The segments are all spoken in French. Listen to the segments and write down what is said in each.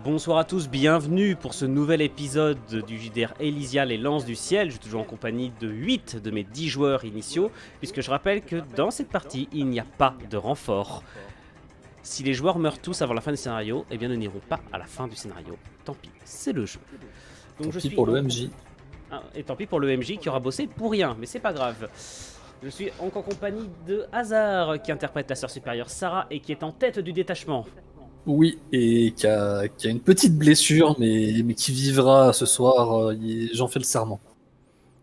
Bonsoir à tous, bienvenue pour ce nouvel épisode du JDR Elysia, les Lances du Ciel. Je suis toujours en compagnie de 8 de mes 10 joueurs initiaux, puisque je rappelle que dans cette partie, il n'y a pas de renfort. Si les joueurs meurent tous avant la fin du scénario, eh bien ne n'iront pas à la fin du scénario. Tant pis, c'est le jeu. Donc tant pis pour le MJ. Et tant pis pour le MJ qui aura bossé pour rien, mais c'est pas grave. Je suis encore en compagnie de Hazard, qui interprète la sœur supérieure Sarah et qui est en tête du détachement. Oui, et qui a une petite blessure, mais qui vivra ce soir, j'en fais le serment.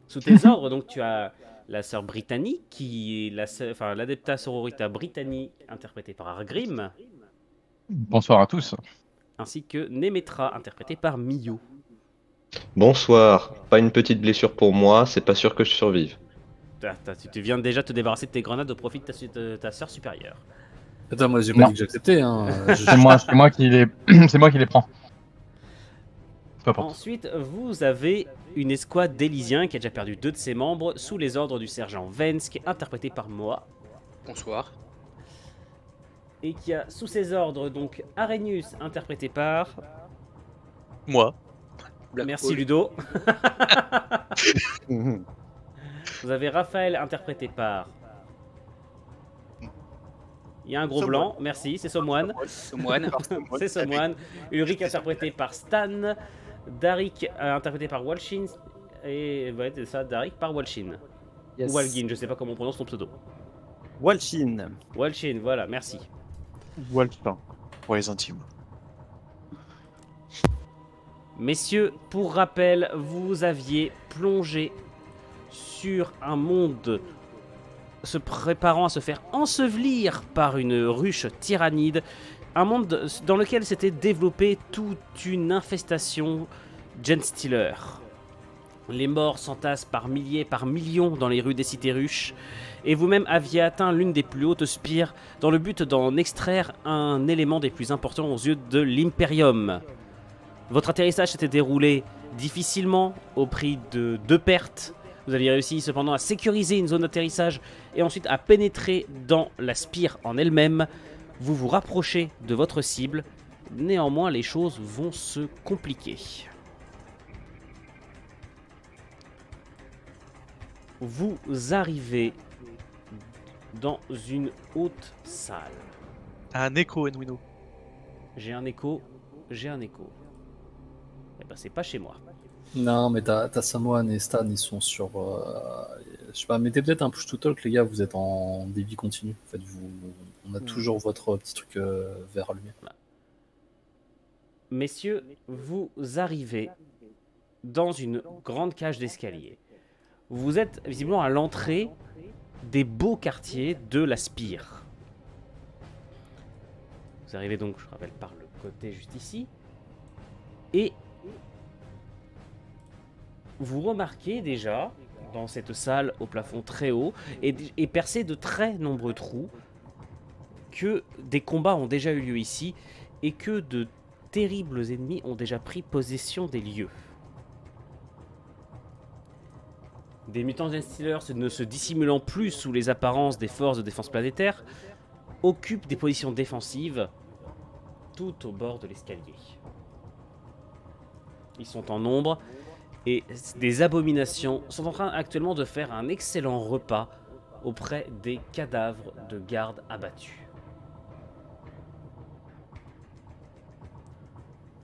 Sous tes ordres, donc tu as la sœur Brittany, qui est l'Adepta Sororita Brittany, interprétée par Argrim. Bonsoir à tous. Ainsi que Nemetra, interprétée par Miyo. Bonsoir, pas une petite blessure pour moi, c'est pas sûr que je survive. Tu viens déjà de te débarrasser de tes grenades au profit de ta sœur supérieure. Attends, moi j'ai pas dit que j'acceptais. Hein. C'est moi qui les prends. Ensuite, vous avez une escouade d'Élysiens qui a déjà perdu 2 de ses membres sous les ordres du sergent Vance, qui est interprété par Moa. Bonsoir. Et qui a sous ses ordres donc Arrhenius, interprété par... Moi. Merci Ludo. Vous avez Raphaël, interprété par... Il y a un gros blanc, merci, c'est Somoine. C'est Somoine. Ulrich, interprété par Stan. Darik, interprété par Walshin. Et ouais, c'est ça, Darik par Walshin. Yes. Ou Walgin, je sais pas comment on prononce ton pseudo. Walshin. Walshin, voilà, merci. Walshin, pour les intimes. Messieurs, pour rappel, vous aviez plongé sur un monde se préparant à se faire ensevelir par une ruche tyrannide, un monde dans lequel s'était développée toute une infestation Genstealer. Les morts s'entassent par milliers, par millions dans les rues des cités ruches, et vous-même aviez atteint l'une des plus hautes spires dans le but d'en extraire un élément des plus importants aux yeux de l'Imperium. Votre atterrissage s'était déroulé difficilement, au prix de 2 pertes. Vous aviez réussi cependant à sécuriser une zone d'atterrissage et ensuite à pénétrer dans la spire en elle-même. Vous vous rapprochez de votre cible. Néanmoins, les choses vont se compliquer. Vous arrivez dans une haute salle. Un écho, Enwino. J'ai un écho. Eh ben, c'est pas chez moi. Non, mais t'as Samoan et Stan, ils sont sur... je sais pas, mettez peut-être un push to talk, les gars, vous êtes en débit continu. En fait, on a toujours votre petit truc vert allumé. Voilà. Messieurs, vous arrivez dans une grande cage d'escalier. Vous êtes visiblement à l'entrée des beaux quartiers de la Spire. Vous arrivez donc, je rappelle, par le côté juste ici. Et vous remarquez déjà, dans cette salle au plafond très haut, et percé de très nombreux trous, que des combats ont déjà eu lieu ici, et que de terribles ennemis ont déjà pris possession des lieux. Des mutants Genstealers ne se dissimulant plus sous les apparences des forces de défense planétaire, occupent des positions défensives tout au bord de l'escalier. Ils sont en nombre, et des abominations sont en train actuellement de faire un excellent repas auprès des cadavres de gardes abattus.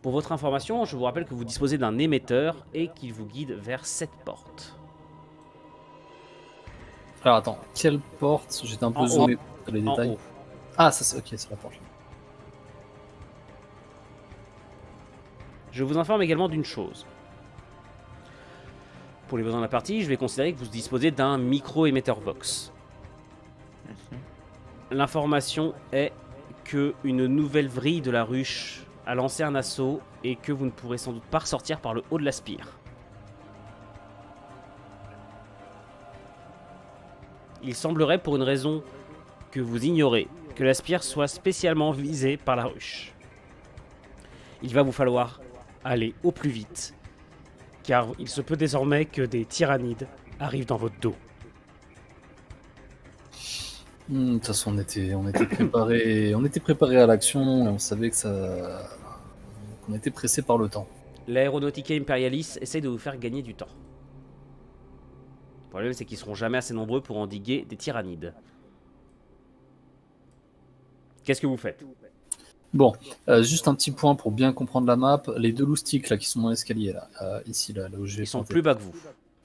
Pour votre information, je vous rappelle que vous disposez d'un émetteur et qu'il vous guide vers cette porte. Alors attends, quelle porte? J'étais un peu zoomé sur les détails. Haut. Ah, ça c'est ok, c'est la porte. Je vous informe également d'une chose. Pour les besoins de la partie, je vais considérer que vous disposez d'un micro-émetteur Vox. L'information est que une nouvelle vrille de la ruche a lancé un assaut et que vous ne pourrez sans doute pas ressortir par le haut de la spire. Il semblerait, pour une raison que vous ignorez, que la spire soit spécialement visée par la ruche. Il va vous falloir aller au plus vite, car il se peut désormais que des tyrannides arrivent dans votre dos. De toute façon, on était préparé à l'action et on savait que ça on était pressé par le temps. L'Aeronautica Imperialis essaye de vous faire gagner du temps. Le problème, c'est qu'ils seront jamais assez nombreux pour endiguer des tyrannides. Qu'est-ce que vous faites? Bon, juste un petit point pour bien comprendre la map. Les 2 loustiques là qui sont dans l'escalier là, ici là où je vais Ils sont planter. plus bas que vous.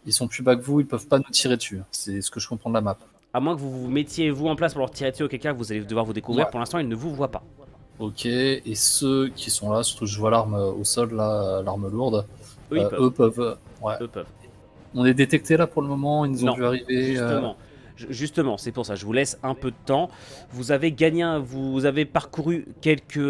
Ils sont plus bas que vous, ils peuvent pas nous tirer dessus. C'est ce que je comprends de la map. À moins que vous vous mettiez vous en place pour leur tirer dessus, auquel cas vous allez devoir vous découvrir. Ouais. Pour l'instant, ils ne vous voient pas. Ok, et ceux qui sont là, surtout je vois l'arme au sol là, l'arme lourde. Eux, ils peuvent. Eux peuvent. Ouais. Eux peuvent. On est détecté là pour le moment, ils nous ont Non, vu arriver. Justement, c'est pour ça. Je vous laisse un peu de temps. Vous avez gagné, vous avez parcouru quelques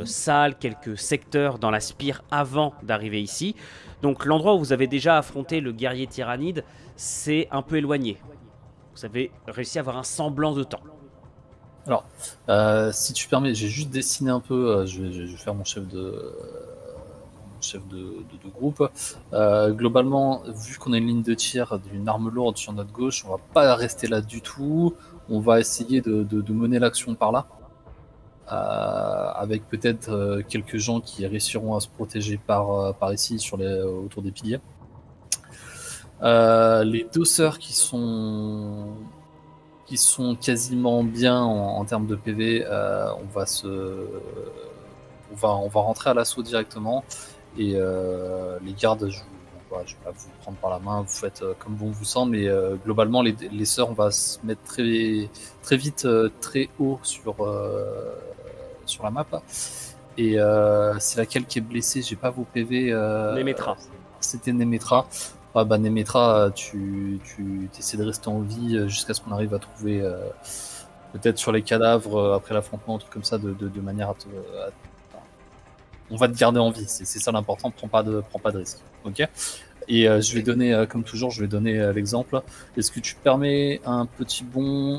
salles, quelques secteurs dans la spire avant d'arriver ici. Donc l'endroit où vous avez déjà affronté le guerrier tyrannide, c'est un peu éloigné. Vous avez réussi à avoir un semblant de temps. Alors, si tu permets, j'ai juste dessiné un peu. Je vais faire mon chef de groupe. Globalement, vu qu'on a une ligne de tir d'une arme lourde sur notre gauche, on va pas rester là du tout. On va essayer de mener l'action par là. Avec peut-être quelques gens qui réussiront à se protéger par ici autour des piliers. Les 2 sœurs qui sont quasiment bien en termes de PV, on va rentrer à l'assaut directement. Et les gardes, je vais pas vous prendre par la main, vous faites comme bon vous semble, mais globalement les sœurs, on va se mettre très vite très haut sur la map. Et c'est laquelle qui est blessée, j'ai pas vos PV. Nemetra. C'était Nemetra. Ah bah Nemetra, tu essaies de rester en vie jusqu'à ce qu'on arrive à trouver peut-être sur les cadavres après l'affrontement, un truc comme ça, de manière à on va te garder en vie, c'est ça l'important, prends pas de risque, ok. Et je vais donner, comme toujours, l'exemple. Est-ce que tu permets un petit bond,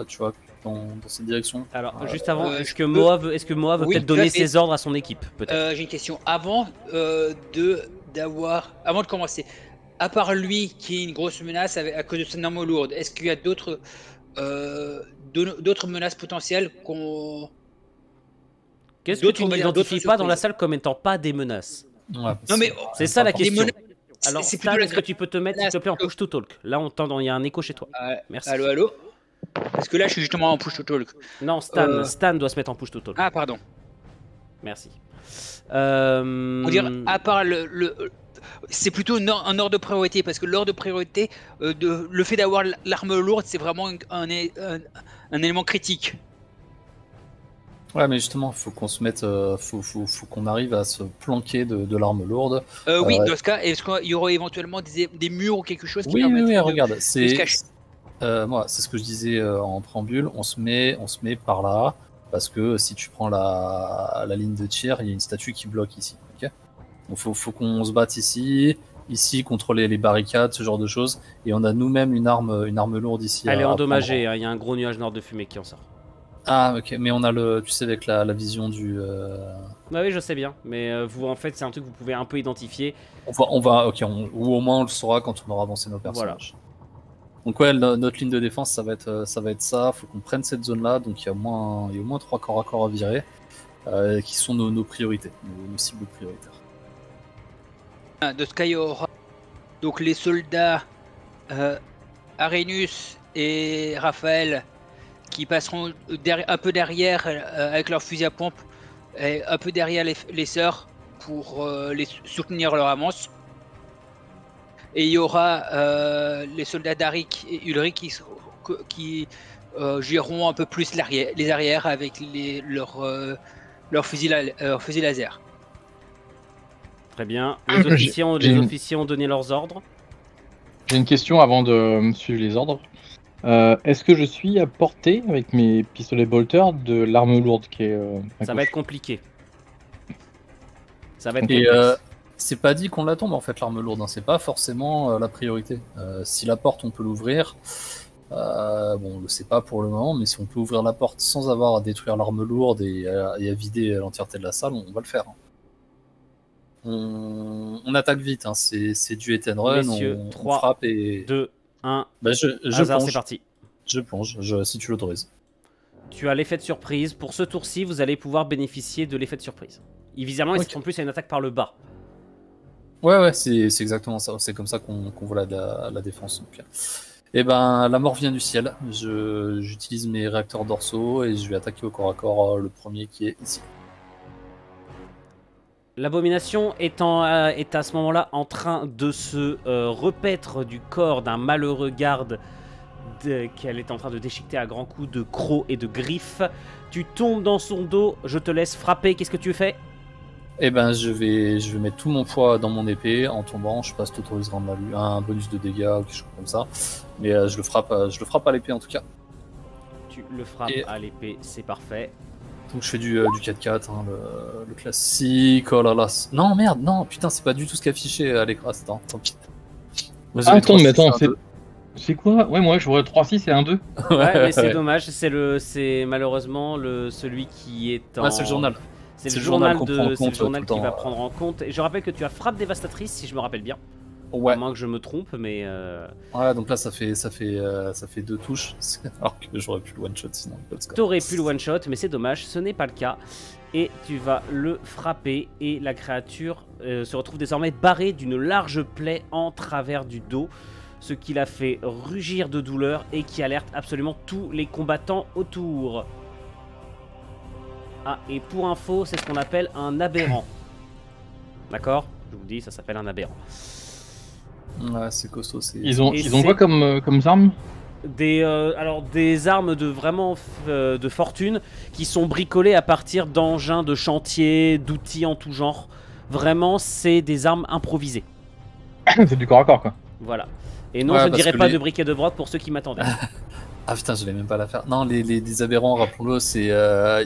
tu vois, dans cette direction? Alors, juste avant, est-ce que peux- Moa veut peut-être Oui, tout à donner fait. ses ordres à son équipe, peut-être? J'ai une question. Avant de commencer, à part lui qui est une grosse menace à cause de son arme lourde, est-ce qu'il y a d'autres menaces potentielles qu'on... Qu'est-ce que tu d'autres manières, n'identifies d'autres pas dans la surprises. salle comme étant pas des menaces? Ouais, Non mais C'est ça la des question. menaces, Alors, c'est Stan, plutôt la est-ce que tu peux te mettre, s'il te plaît, en push to talk? Là, on t'entend, il y a un écho chez toi. Merci. Allô. Parce que là, je suis justement en push to talk. Non, Stan, Euh. Stan doit se mettre en push to talk. Ah, pardon. Merci. On dirait, à part c'est plutôt un ordre de priorité, parce que l'ordre de priorité, le fait d'avoir l'arme lourde, c'est vraiment un élément critique. Ouais, mais justement, faut qu'on se mette, faut qu'on arrive à se planquer de l'arme lourde. Oui, dans ce cas, est-ce qu'il y aura éventuellement des murs ou quelque chose qui Oui, permettraient regarde, de se cacher? moi, c'est ce que je disais en préambule. On se met par là parce que si tu prends la ligne de tir, il y a une statue qui bloque ici. Ok. Donc faut qu'on se batte ici contrôler les barricades, ce genre de choses. Et on a nous-mêmes une arme lourde ici. Elle est à endommagée, prendre. hein, il y a un gros nuage noir de fumée qui en sort. Ah, ok, mais on a tu sais, avec la vision du. Oui, je sais bien, mais vous, en fait, c'est un truc que vous pouvez un peu identifier. On va, ok, ou au moins on le saura quand on aura avancé nos personnages. Donc ouais, notre ligne de défense, ça va être ça. Faut qu'on prenne cette zone-là. Donc il y a au moins 3 corps à corps à virer, qui sont nos priorités, nos cibles prioritaires. De ce cas, il y aura donc les soldats Arénus et Raphaël qui passeront un peu derrière avec leur fusil à pompe, et un peu derrière les sœurs pour les soutenir leur avance. Et il y aura les soldats d'Arik et Ulrich qui géreront un peu plus les arrières avec leurs fusils laser. Très bien. Les officiers ont donné leurs ordres. J'ai une question avant de suivre les ordres. Est-ce que je suis à portée avec mes pistolets bolters de l'arme lourde qui est Ça va être compliqué. Ça va être Et complexe. c'est pas dit qu'on la tombe en fait, l'arme lourde, hein. C'est pas forcément la priorité. Si la porte on peut l'ouvrir, bon on le sait pas pour le moment, mais si on peut ouvrir la porte sans avoir à détruire l'arme lourde et à vider l'entièreté de la salle, on va le faire. On attaque vite, hein. C'est du hit and run, Messieurs, on 3, frappe et 2, 1. bah, je Hasard, plonge. c'est parti. Je plonge, si tu l'autorises. Tu as l'effet de surprise. Pour ce tour-ci, vous allez pouvoir bénéficier de l'effet de surprise. Évidemment, Ok. en plus, il y a une attaque par le bas. Ouais, c'est exactement ça. C'est comme ça qu'on voit la défense. Donc. Et ben, la mort vient du ciel. J'utilise mes réacteurs dorsaux et je vais attaquer au corps à corps le premier qui est ici. L'abomination est à ce moment-là en train de se repaître du corps d'un malheureux garde qu'elle est en train de déchiqueter à grands coups de crocs et de griffes. Tu tombes dans son dos, je te laisse frapper. Qu'est-ce que tu fais? Et ben, je vais mettre tout mon poids dans mon épée en tombant. Je sais pas si t'autoriseras un bonus de dégâts ou quelque chose comme ça. Mais je le frappe à l'épée en tout cas. Tu le frappes Et- à l'épée, c'est parfait. Donc je fais du 4-4, hein, le classique. Oh là là. Non, merde, non, putain, c'est pas du tout ce qu'affichait à l'écran. Attends, tant pis. Moi, j'avais Attends, 3-6, mais attends, un 2. c'est quoi? Ouais, moi je vois 3-6 et 1-2. Ouais, mais c'est ouais. dommage, c'est malheureusement celui qui est en... Ouais, c'est le journal. C'est le journal, qu'on prend en c'est le compte, journal tout le qui va temps. prendre en compte. Et je rappelle que tu as frappe dévastatrice, si je me rappelle bien. Ouais. À moins que je me trompe, mais... Ouais, donc là ça fait 2 touches, alors que j'aurais pu le one shot sinon. Parce que- T'aurais pu le one shot, mais c'est dommage, ce n'est pas le cas. Et tu vas le frapper et la créature se retrouve désormais barrée d'une large plaie en travers du dos, ce qui la fait rugir de douleur et qui alerte absolument tous les combattants autour. Ah, et pour info, c'est ce qu'on appelle un aberrant. D'accord? Je vous dis, ça s'appelle un aberrant. Ouais, c'est costaud. Ils ont Et quoi c'est- comme armes? Alors des armes de vraiment de fortune qui sont bricolées à partir d'engins de chantier, d'outils en tout genre. Vraiment, c'est des armes improvisées. C'est du corps à corps, quoi. Voilà. Et non, Ouais, je ne parce dirais que pas les- de briquet de broc pour ceux qui m'attendaient. Ah putain, je vais même pas la faire. Non, les aberrants, rappelons-le,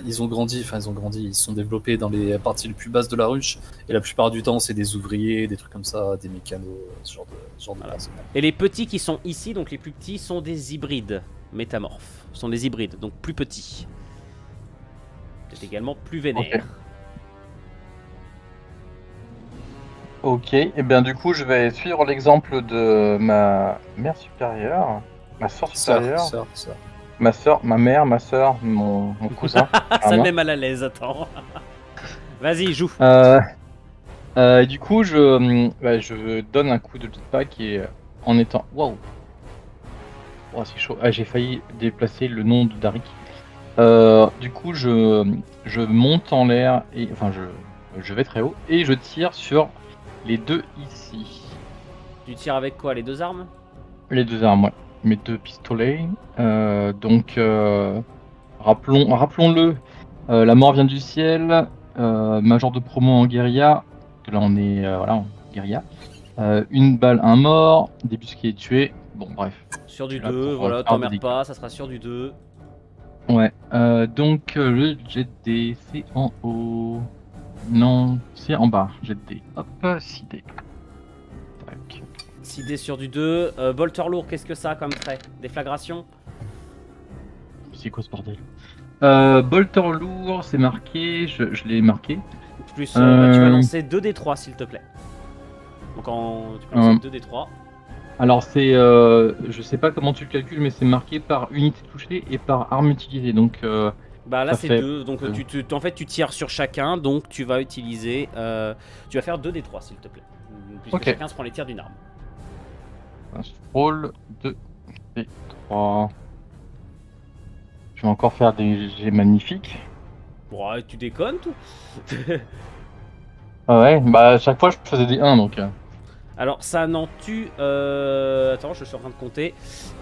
ils ont grandi, ils se sont développés dans les parties les plus basses de la ruche. Et la plupart du temps, c'est des ouvriers, des trucs comme ça, des mécanos, ce genre de Voilà. personnes. Et les petits qui sont ici, donc les plus petits, sont des hybrides métamorphes. Sont des hybrides, donc plus petits. Peut-être également plus vénères. Ok, et bien du coup je vais suivre l'exemple de ma mère supérieure, ma soeur supérieure, Sœur. ma soeur, ma mère, ma soeur, mon cousin. Ah, ça Vraiment. me met mal à l'aise, attends. Vas-y, joue. Et du coup je donne un coup de jetpack et en étant... Wow. Oh, c'est chaud. Ah, j'ai failli déplacer le nom de Darik. Du coup je monte en l'air et enfin je vais très haut et je tire sur les deux ici. Tu tires avec quoi? Les deux armes? Les deux armes, ouais. Mes deux pistolets. Rappelons-le, la mort vient du ciel. Major de promo en guérilla. Là, on est en guérilla. Une balle, un mort. Débusqué, tué. Bon, bref. Sur du Là, 2, pour voilà, faire t'emmerdes des pas, ça sera sur du 2. Ouais. Donc, le jet D, c'est en haut. Non, c'est en bas. Jet D. Hop, 6D. Tac. 6D sur du 2. Bolter lourd, qu'est-ce que ça a comme trait? Déflagration? C'est quoi ce bordel? Bolter lourd, c'est marqué. Je l'ai marqué. Plus, tu vas lancer 2d3 s'il te plaît. Donc tu peux lancer 2d3. Alors c'est, je sais pas comment tu le calcules, mais c'est marqué par unité touchée et par arme utilisée. Donc Bah là ça c'est fait 2, donc en fait tu tires sur chacun, donc tu vas utiliser, tu vas faire 2d3 s'il te plaît. Puisque Ok. chacun se prend les tirs d'une arme. roll 2 et 3. Je vais encore faire des jets magnifiques. Bon, ouais, tu déconnes tout. Ah ouais, bah à chaque fois je faisais des 1 donc. Alors ça n'en tue... Attends, je suis en train de compter.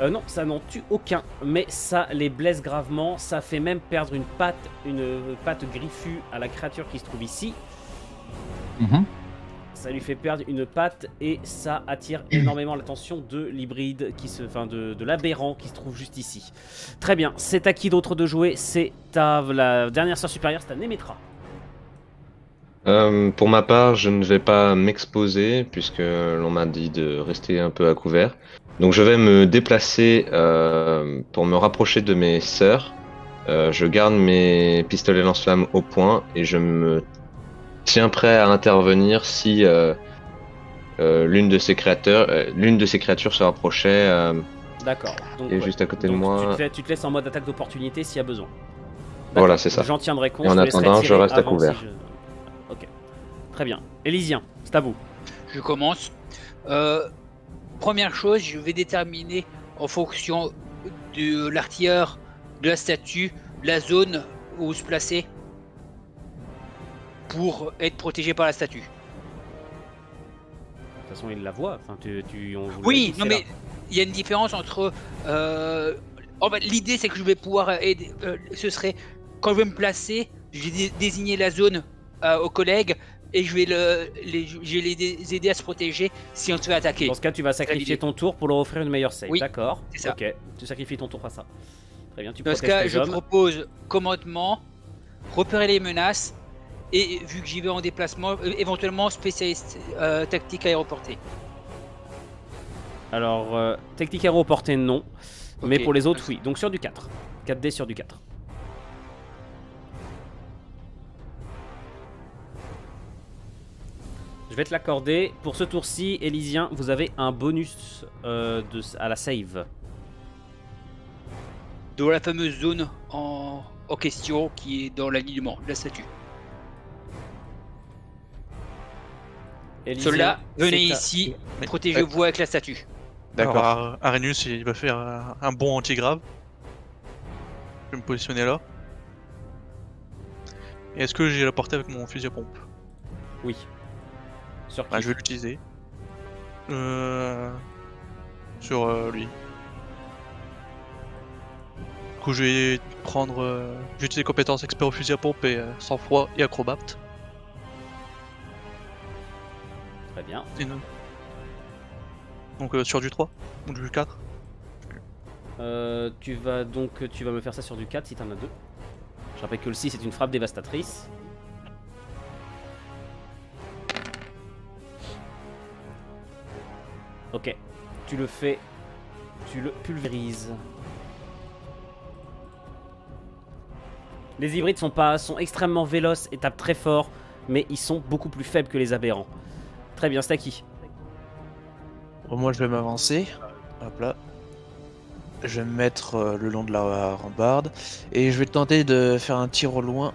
Non, ça n'en tue aucun, mais ça les blesse gravement. Ça fait même perdre une patte griffue à la créature qui se trouve ici. Mhm. Ça lui fait perdre une patte et ça attire énormément l'attention de l'hybride, de l'aberrant qui se trouve juste ici. Très bien, c'est à qui d'autre de jouer? C'est à la dernière sœur supérieure, c'est à Nemetra. Pour ma part, je ne vais pas m'exposer puisque l'on m'a dit de rester un peu à couvert. Donc je vais me déplacer pour me rapprocher de mes sœurs. Je garde mes pistolets lance-flammes au point et je me tiens prêt à intervenir si l'une de ces créatures se rapprochait D'accord. Donc, et juste à côté de donc moi. tu te laisses en mode attaque d'opportunité s'il y a besoin. Voilà, c'est ça. J'en tiendrai compte. Et en je te laisserai attendant, je tirer reste à avant couvert. si je- Ok. Très bien. Élysien, c'est à vous. Je commence. Première chose, je vais déterminer en fonction de l'artilleur, de la statue, la zone où se placer pour être protégé par la statue. De toute façon, il la voit. Enfin, on vous l'a Oui, dit, non c'est mais là. il y a une différence entre. En fait, l'idée c'est que je vais pouvoir aider. Ce serait quand je vais me placer, je vais désigner la zone aux collègues et je vais les aider à se protéger si on se fait attaquer. Dans ce cas, tu vas sacrifier ton tour pour leur offrir une meilleure save. Oui, D'accord. c'est ça. Ok. Tu sacrifies ton tour à ça. Très bien. Tu Dans ce protèges cas, tes je hommes. propose commandement, repérer les menaces et vu que j'y vais en déplacement, éventuellement spécialiste tactique aéroportée. Alors, technique aéroportée, non. Mais Ok. pour les autres, oui. Donc sur du 4. 4D sur du 4. Je vais te l'accorder. Pour ce tour-ci, Élysien, vous avez un bonus à la save. Dans la fameuse zone en question qui est dans l'alignement de la statue. Élysien, Soldats, venez c'est à- ici, Mais- protégez-vous avec la statue. D'accord. Alors, Arrhenius, il va faire un bond anti-grave. Je vais me positionner là. Et est-ce que j'ai la portée avec mon fusil à pompe? Oui. Sur qui Bah, je vais l'utiliser. Sur lui. Du coup, je vais prendre. Je vais utiliser compétences expert au fusil à pompe et sang-froid et acrobate. Très bien. Donc sur du 3 ou du 4. Tu vas me faire ça sur du 4 si t'en as 2. Je rappelle que le 6 est une frappe dévastatrice. Ok, tu le fais, tu le pulvérises. Les hybrides sont extrêmement véloces et tapent très fort, mais ils sont beaucoup plus faibles que les aberrants. Très bien, c'est à qui? Bon, moi, je vais m'avancer. Hop là. Je vais me mettre le long de la rambarde. Et je vais tenter de faire un tir au loin.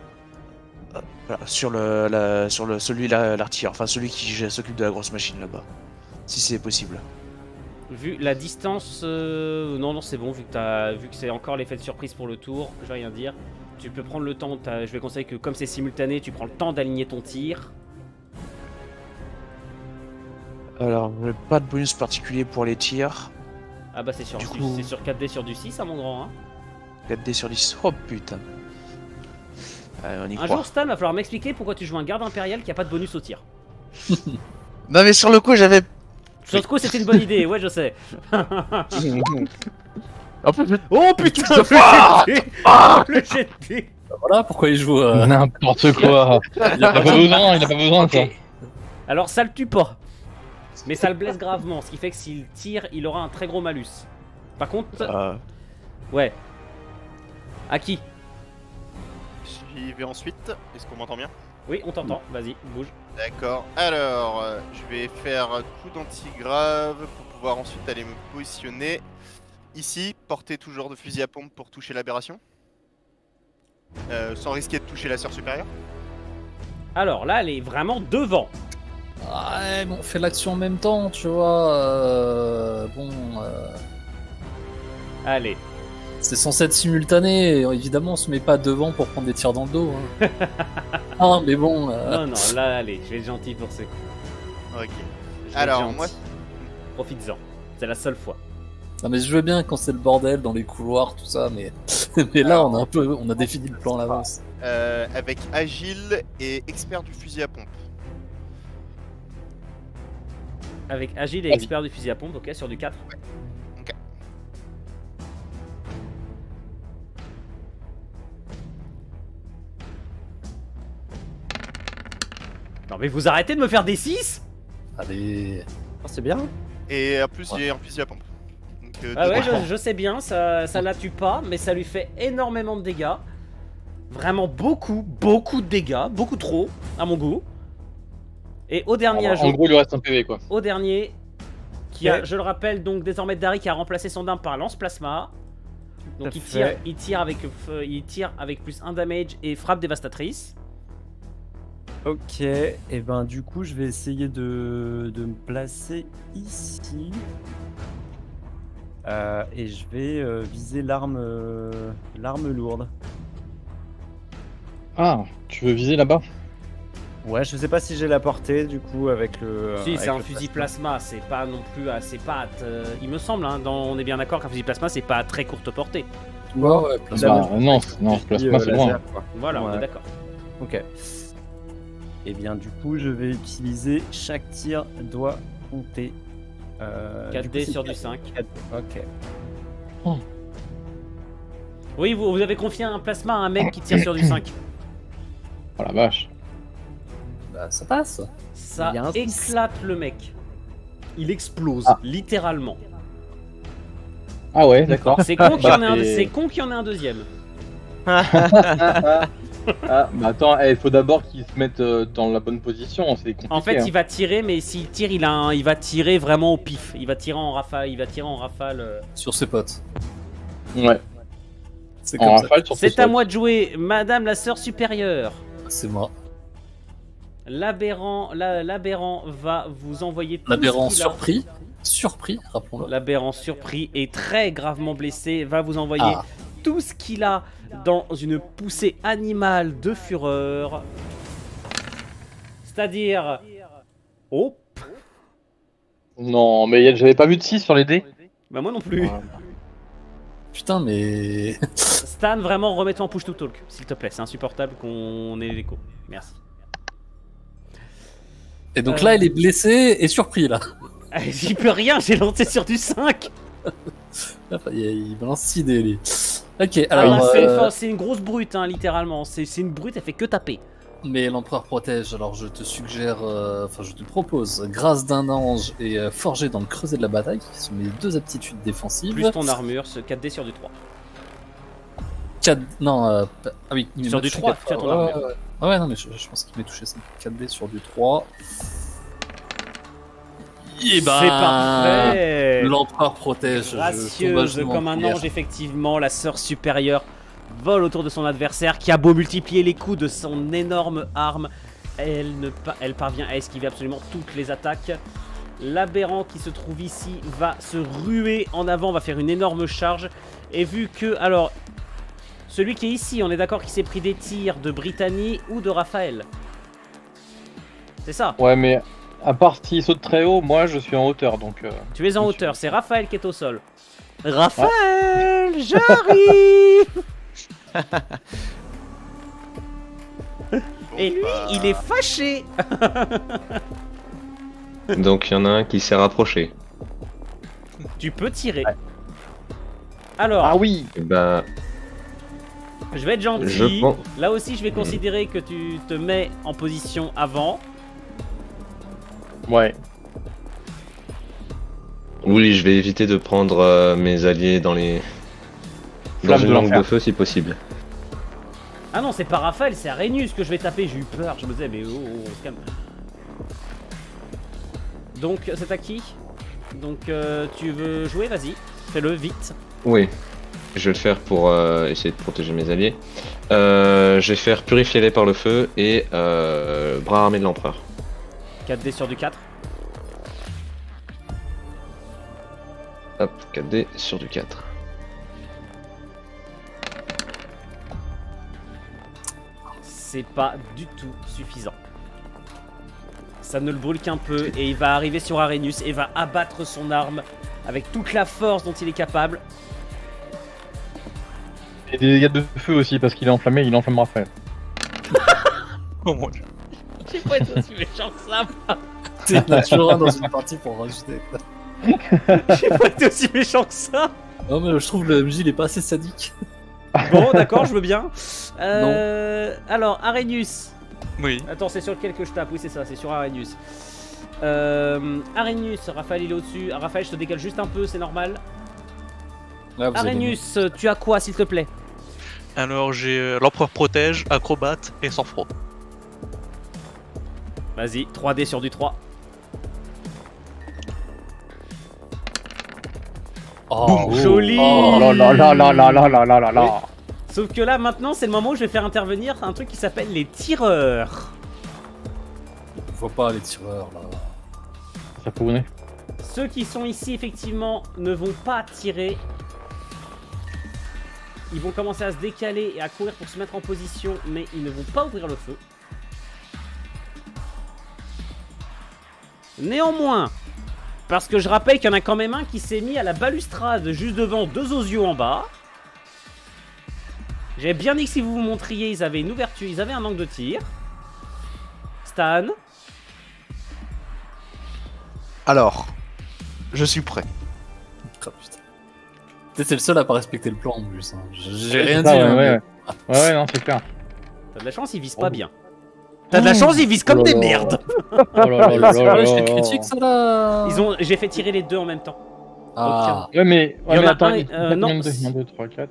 Voilà, sur l'artilleur. Enfin, celui qui s'occupe de la grosse machine là-bas. Si c'est possible. Vu la distance, non, c'est bon, vu que c'est encore l'effet de surprise pour le tour, je vais rien dire. Tu peux prendre le temps, je vais conseiller que comme c'est simultané, tu prends le temps d'aligner ton tir. Alors, pas de bonus particulier pour les tirs. Ah bah c'est sur, Du coup- c'est sur 4D sur du 6 à mon grand. Hein. 4D sur 10. Oh putain. Allez, on y Un croit. jour Stan, va falloir m'expliquer pourquoi tu joues un garde impérial qui a pas de bonus au tir. Non mais sur le coup j'avais... Sur le coup c'était une bonne idée, ouais je sais. En plus, Oh putain le jet de dés. Voilà pourquoi il joue. N'importe quoi. Il a pas besoin, il a pas besoin de ça. Ok. Alors ça le tue pas. Mais ça le blesse gravement, ce qui fait que s'il tire, il aura un très gros malus. Par contre, ouais. À qui? J'y vais ensuite. Est-ce qu'on m'entend bien? Oui, on t'entend, vas-y, bouge. D'accord. Alors, je vais faire coup d'antigrave pour pouvoir ensuite aller me positionner ici, porter toujours de fusil à pompe pour toucher l'aberration. Sans risquer de toucher la sœur supérieure. Alors là, elle est vraiment devant. Ouais, mais on fait l'action en même temps, tu vois. Allez. C'est censé être simultané. Et évidemment, on se met pas devant pour prendre des tirs dans le dos. Hein. Ah, mais bon. Non, non, là, allez, je vais être gentil pour ce coup. Ok. Je vais être Alors, gentil. moi, Profites-en. C'est la seule fois. Non, mais je veux bien quand c'est le bordel dans les couloirs, tout ça, mais mais là, on a défini le plan à l'avance. avec agile et expert du fusil à pompe. Avec agile et expert du fusil à pompe, ok, sur du 4. Ok. Non mais vous arrêtez de me faire des 6. Allez. c'est bien. Et en plus, j'ai un fusil à pompe. Donc, Ah deux ouais, points. je sais bien, ça la tue pas, mais ça lui fait énormément de dégâts. Vraiment beaucoup de dégâts, beaucoup trop, à mon goût. Et au dernier En ajout, gros, il lui reste un PV quoi. au dernier, qui a, je le rappelle, donc désormais Dari qui a remplacé son dame par lance plasma. Donc Tout il à tire, fait. il tire avec plus 1 damage et frappe dévastatrice. Ok, et ben du coup je vais essayer de me placer ici. Et je vais viser l'arme lourde. Ah, tu veux viser là-bas? Ouais, je sais pas si j'ai la portée du coup avec le. Si, avec c'est un le fusil plasma, c'est pas non plus. C'est pas. Il me semble, hein, on est bien d'accord qu'un fusil plasma, c'est pas à très courte portée. Ouais, ouais, Bah, non, ce plasma, c'est loin. Voilà, on est Ouais. d'accord. Ok. Et bien du coup, je vais utiliser chaque tir doit compter. 4D sur du 5. Ok. Oui, vous avez confié un plasma à un mec qui tire sur du 5. Oh la vache. Bah, ça passe. Ça Il y a un six. éclate le mec. Il explose, Ah. littéralement. Ah ouais, d'accord. C'est con qu'il y en ait un, Et- c'est con qu'il y en ait un deuxième. Ah, bah attends, il faut d'abord qu'ils se mettent dans la bonne position, c'est compliqué. En fait, hein. il va tirer, mais s'il tire, il va tirer vraiment au pif. Il va tirer en rafale. Sur ses potes. Ouais. C'est En comme ça. rafale sur C'est ce à sol. moi de jouer, Madame la sœur supérieure. C'est moi. L'aberrant va vous envoyer tout L'aberrant ce qu'il a. surpris, rappelons-le. L'aberrant surpris et très gravement blessé va vous envoyer Ah, tout ce qu'il a dans une poussée animale de fureur. C'est-à-dire... Oh, Non, mais j'avais pas vu de 6 sur les dés. bah moi non plus. Ouais. putain, mais. Stan, vraiment, remets-toi en push to talk, s'il te plaît. C'est insupportable qu'on ait l'écho. Merci. Et donc là, il est blessé et surpris là. J'y peux rien, j'ai lancé sur du 5. Enfin, il balance 6 dés, lui. Ok, Alors, alors. c'est une grosse brute, hein, littéralement. C'est une brute, elle fait que taper. Mais l'empereur protège, alors je te suggère, enfin je te propose, grâce d'un ange et forgé dans le creuset de la bataille, qui sont mes 2 aptitudes défensives. Plus ton armure, ce 4D sur du 3. 4... Non, ah oui, il Sur m'a du touché 3, 4 tu as ton fois. armure. Ouais, non, mais je pense qu'il m'est touché 4D sur du 3. Et bah, C'est parfait. l'empereur protège. Gracieuse comme un ange, effectivement, la sœur supérieure vole autour de son adversaire qui a beau multiplier les coups de son énorme arme. Elle parvient à esquiver absolument toutes les attaques. L'aberrant qui se trouve ici va se ruer en avant, va faire une énorme charge. Et vu que, alors, celui qui est ici, on est d'accord qu'il s'est pris des tirs de Brittany ou de Raphaël. C'est ça. Ouais, mais à part s'il saute très haut, moi je suis en hauteur donc. Tu es en hauteur, c'est Raphaël qui est au sol. Raphaël, j'arrive. Et lui, il est fâché. Donc il y en a un qui s'est rapproché. Tu peux tirer. Alors, Ah oui. Et bah, je vais être gentil. je pense- Là aussi, je vais considérer que tu te mets en position avant. Ouais. Oui, je vais éviter de prendre mes alliés dans les. Dans Flamme une de langue l'enfer. de feu si possible. Ah non, c'est pas Raphaël, c'est Arrhenius que je vais taper. J'ai eu peur. Je me disais, mais oh, on se calme. Donc, c'est à qui? Donc, tu veux jouer? Vas-y, fais-le vite. Oui, je vais le faire pour essayer de protéger mes alliés. Je vais faire purifier-les par le feu et bras armés de l'empereur. 4D sur du 4. Hop, 4D sur du 4. C'est pas du tout suffisant. Ça ne le brûle qu'un peu et il va arriver sur Arrhenius et va abattre son arme avec toute la force dont il est capable. Et des dégâts de feu aussi parce qu'il est enflammé, il enflamme Raphaël. Oh mon dieu. J'ai pas été aussi méchant que ça. T'es toujours un dans une partie pour rajouter. J'ai pas été aussi méchant que ça. Non, mais je trouve le MJ il est pas assez sadique. Bon, d'accord, je veux bien. Alors, Arrhenius. Oui. Attends, c'est sur lequel que je tape? Oui, c'est ça, c'est sur Arrhenius. Arrhenius, Raphaël il est au-dessus. Raphaël, je te décale juste un peu, c'est normal. Là, vous avez- Arrhenius, tu as quoi s'il te plaît? Alors j'ai l'empereur protège, acrobate et sang-froid. Vas-y, 3D sur du 3. Oh, Joli. Oh là là là là là là là là là là. Sauf que là, maintenant, c'est le moment où je vais faire intervenir un truc qui s'appelle les tireurs. On voit pas les tireurs là. Ça pourrait. Ceux qui sont ici, effectivement, ne vont pas tirer. Ils vont commencer à se décaler et à courir pour se mettre en position, mais ils ne vont pas ouvrir le feu. Néanmoins, parce que je rappelle qu'il y en a quand même un qui s'est mis à la balustrade juste devant 2 osios en bas. J'avais bien dit que si vous vous montriez, ils avaient une ouverture, ils avaient un angle de tir. Stan. Alors, je suis prêt. Oh, putain. C'est le seul à pas respecter le plan en plus. Hein. J'ai rien dit. Ouais, hein, ouais, ouais, non, c'est clair. T'as de la chance, ils visent pas bien. T'as de la chance, ils visent comme des merdes. Oh là là là là là C'est là. critique ça là. J'ai fait tirer les 2 en même temps. Ah. Ouais, mais Il y en a attends, un, non. 1, 2, 3, 4.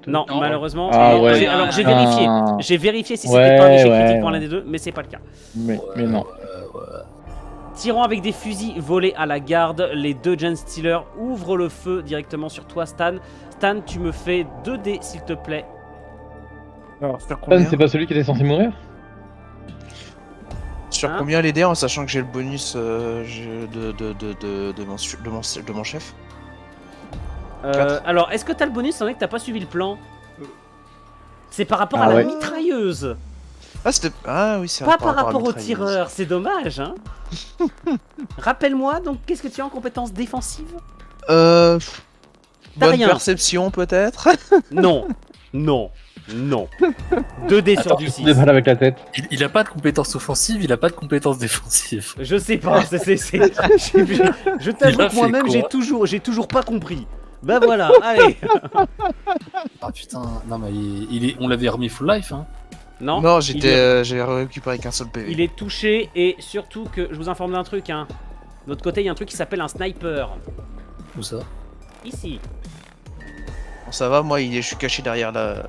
Non, malheureusement. Ah ouais. Alors j'ai vérifié. Ah. J'ai vérifié si c'était Ouais, pas un échec ouais, critique pour ouais. l'un des deux, mais c'est pas le cas. Mais non. Tirant avec des fusils volés à la garde, les 2 Gen Stealers ouvrent le feu directement sur toi, Stan. Stan, tu me fais 2 dés, s'il te plaît. Alors, sur Stan, combien, c'est pas celui qui était censé mourir? sur Hein combien les dés en sachant que j'ai le bonus de mon chef? Alors, est-ce que t'as le bonus, étant donné que t'as pas suivi le plan? C'est par rapport Ah à la ouais. mitrailleuse, Ah, c'était. Ah oui, c'est pas vrai, par rapport au mitrailleuse. tireur. C'est dommage, hein. Rappelle-moi, donc, qu'est-ce que tu as en compétences défensives? T'as bonne rien. perception peut-être? Non, non, non. 2 dés sur du 6. Des balles avec la tête. Il a pas de compétences offensives, il a pas de compétences défensives. Je sais pas, je t'avoue Il a que moi-même fait quoi j'ai toujours pas compris. Bah voilà, allez. Ah putain, non mais on l'avait remis full life hein. Non, Non, il- j'ai récupéré qu'un seul PV. Il est touché et surtout que je vous informe d'un truc, hein. De l'autre côté, il y a un truc qui s'appelle un sniper. Où ça? Ici. Bon, ça va, moi je suis caché derrière la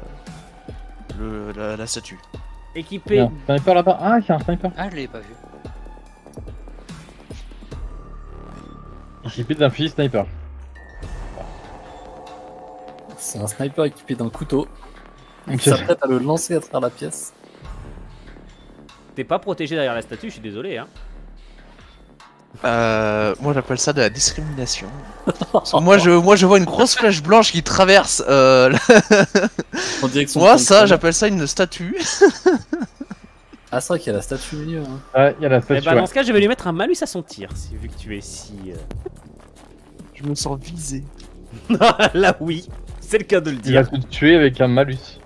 statue. Équipé. Il y a un sniper là-bas. Ah, il y a un sniper. Ah, je l'ai pas vu. Équipé d'un fusil sniper. C'est un sniper équipé d'un couteau. Il Ok. s'apprête à le lancer à travers la pièce. T'es pas protégé derrière la statue, je suis désolé, hein. Moi j'appelle ça de la discrimination. Parce que moi je vois une grosse flèche blanche qui traverse. En direction Moi de ça Tom. j'appelle ça une statue. Ah c'est vrai qu'il y a la statue au milieu. Hein. Ouais, il y a la Et statue. bah ouais. dans ce cas, je vais lui mettre un malus à son tir, vu que tu es si. Je me sens visé. Là, oui, c'est le cas de le Il va dire. te tuer avec un malus.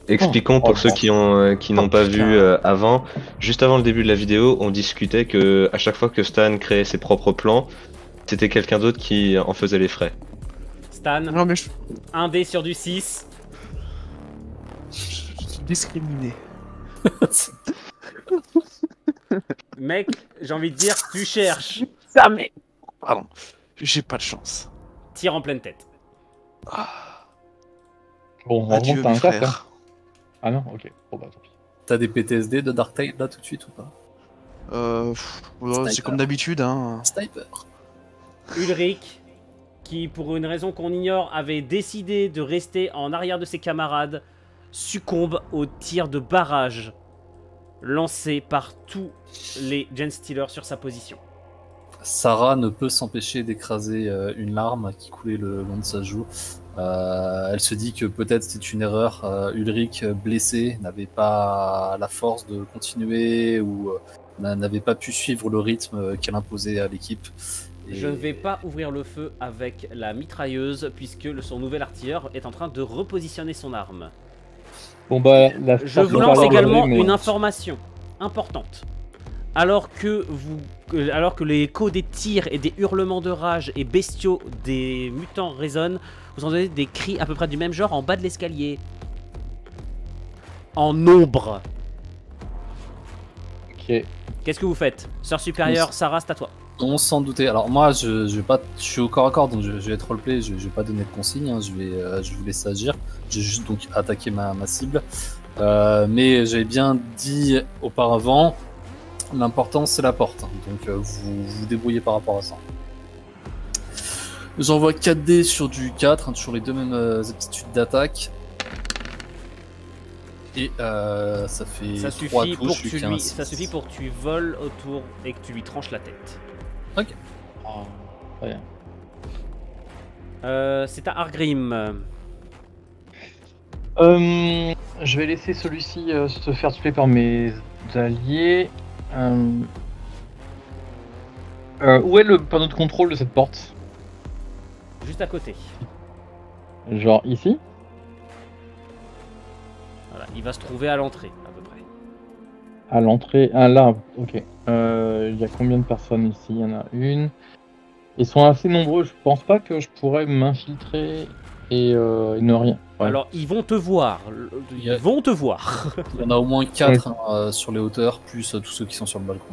Expliquons Oh, pour oh, ceux qui n'ont pas putain. vu avant. Juste avant le début de la vidéo, on discutait que à chaque fois que Stan créait ses propres plans, c'était quelqu'un d'autre qui en faisait les frais. Stan, Non mais je 1 dé sur du 6. suis discriminé. Mec, j'ai envie de dire, tu cherches. Ça mais. Pardon. J'ai pas de chance. Tire en pleine tête. Bon, on Adieu remonte à mes un 4. frères. Ah non, ok. Bon bah tant pis. T'as des PTSD de Dark Tide là tout de suite ou pas? Ouais, c'est Sniper. comme d'habitude hein. Sniper. Ulrich, qui pour une raison qu'on ignore avait décidé de rester en arrière de ses camarades, succombe au tir de barrage lancé par tous les Gen Stealers sur sa position. Sarah ne peut s'empêcher d'écraser une larme qui coulait le long de sa joue. Elle se dit que peut-être c'est une erreur. Ulrich, blessé, n'avait pas la force de continuer ou n'avait pas pu suivre le rythme qu'elle imposait à l'équipe. Et- Je ne vais pas ouvrir le feu avec la mitrailleuse puisque son nouvel artilleur est en train de repositionner son arme. Bon bah, la Je force vous de lance parler, également mais- une information importante. Alors que les échos des tirs et des hurlements de rage et bestiaux des mutants résonnent, vous entendez des cris à peu près du même genre en bas de l'escalier. En nombre. Ok. Qu'est-ce que vous faites? Sœur supérieure, Sarah, c'est à toi. On s'en doutait. Alors moi, je suis au corps à corps, donc je vais être roleplay. Je vais pas donner de consignes. Hein, je vous laisse agir. J'ai juste donc attaqué ma cible. Mais j'avais bien dit auparavant, l'important c'est la porte. Donc vous vous débrouillez par rapport à ça. J'envoie 4 dés sur du 4, hein, sur les deux mêmes aptitudes d'attaque. Et ça fait Ça 3 suffit, pour touches, que tu j'ai lui, 15. ça suffit pour que tu voles autour et que tu lui tranches la tête. Ah, très bien. C'est à Argrim. Je vais laisser celui-ci se faire tuer par mes alliés. Où est le panneau de contrôle de cette porte? Juste à côté. Genre ici? Voilà, il va se trouver à l'entrée, à peu près. À l'entrée. Ah là, ok. Il y a combien de personnes ici? Il y en a une. Ils sont assez nombreux, je pense pas que je pourrais m'infiltrer et ne rien. Ouais. Alors, ils vont te voir. Ils vont te voir. Il y en a au moins 4 sur les hauteurs, plus tous ceux qui sont sur le balcon.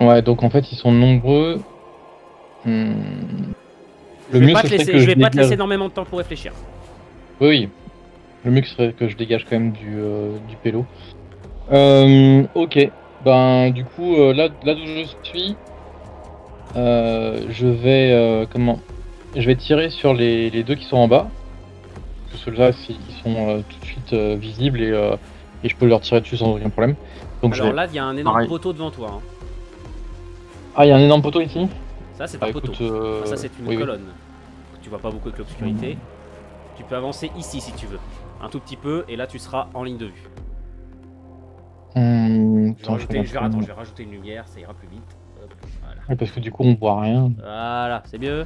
Ouais, donc en fait ils sont nombreux. Le Je vais mieux pas te ce serait laisser, que je vais pas te dégage. laisser énormément de temps pour réfléchir. Oui, oui. Le mieux ce serait que je dégage quand même du pélo. Ok. Ben du coup là d'où je suis, je vais je vais tirer sur les deux qui sont en bas. Parce que ceux-là ils sont tout de suite visibles et je peux leur tirer dessus sans aucun problème. Donc Alors là, il y a un énorme pareil. poteau devant toi. hein. Ah, il y a un énorme poteau ici? Ça, c'est Bah, un poteau. écoute, Ah, ça, c'est une oui, oui. colonne. Tu vois pas beaucoup avec l'obscurité. Tu peux avancer ici si tu veux. Un tout petit peu, et là, tu seras en ligne de vue. Attends, je vais rajouter une lumière, ça ira plus vite. Hop, voilà. Ouais, parce que du coup on voit rien. Voilà, c'est mieux.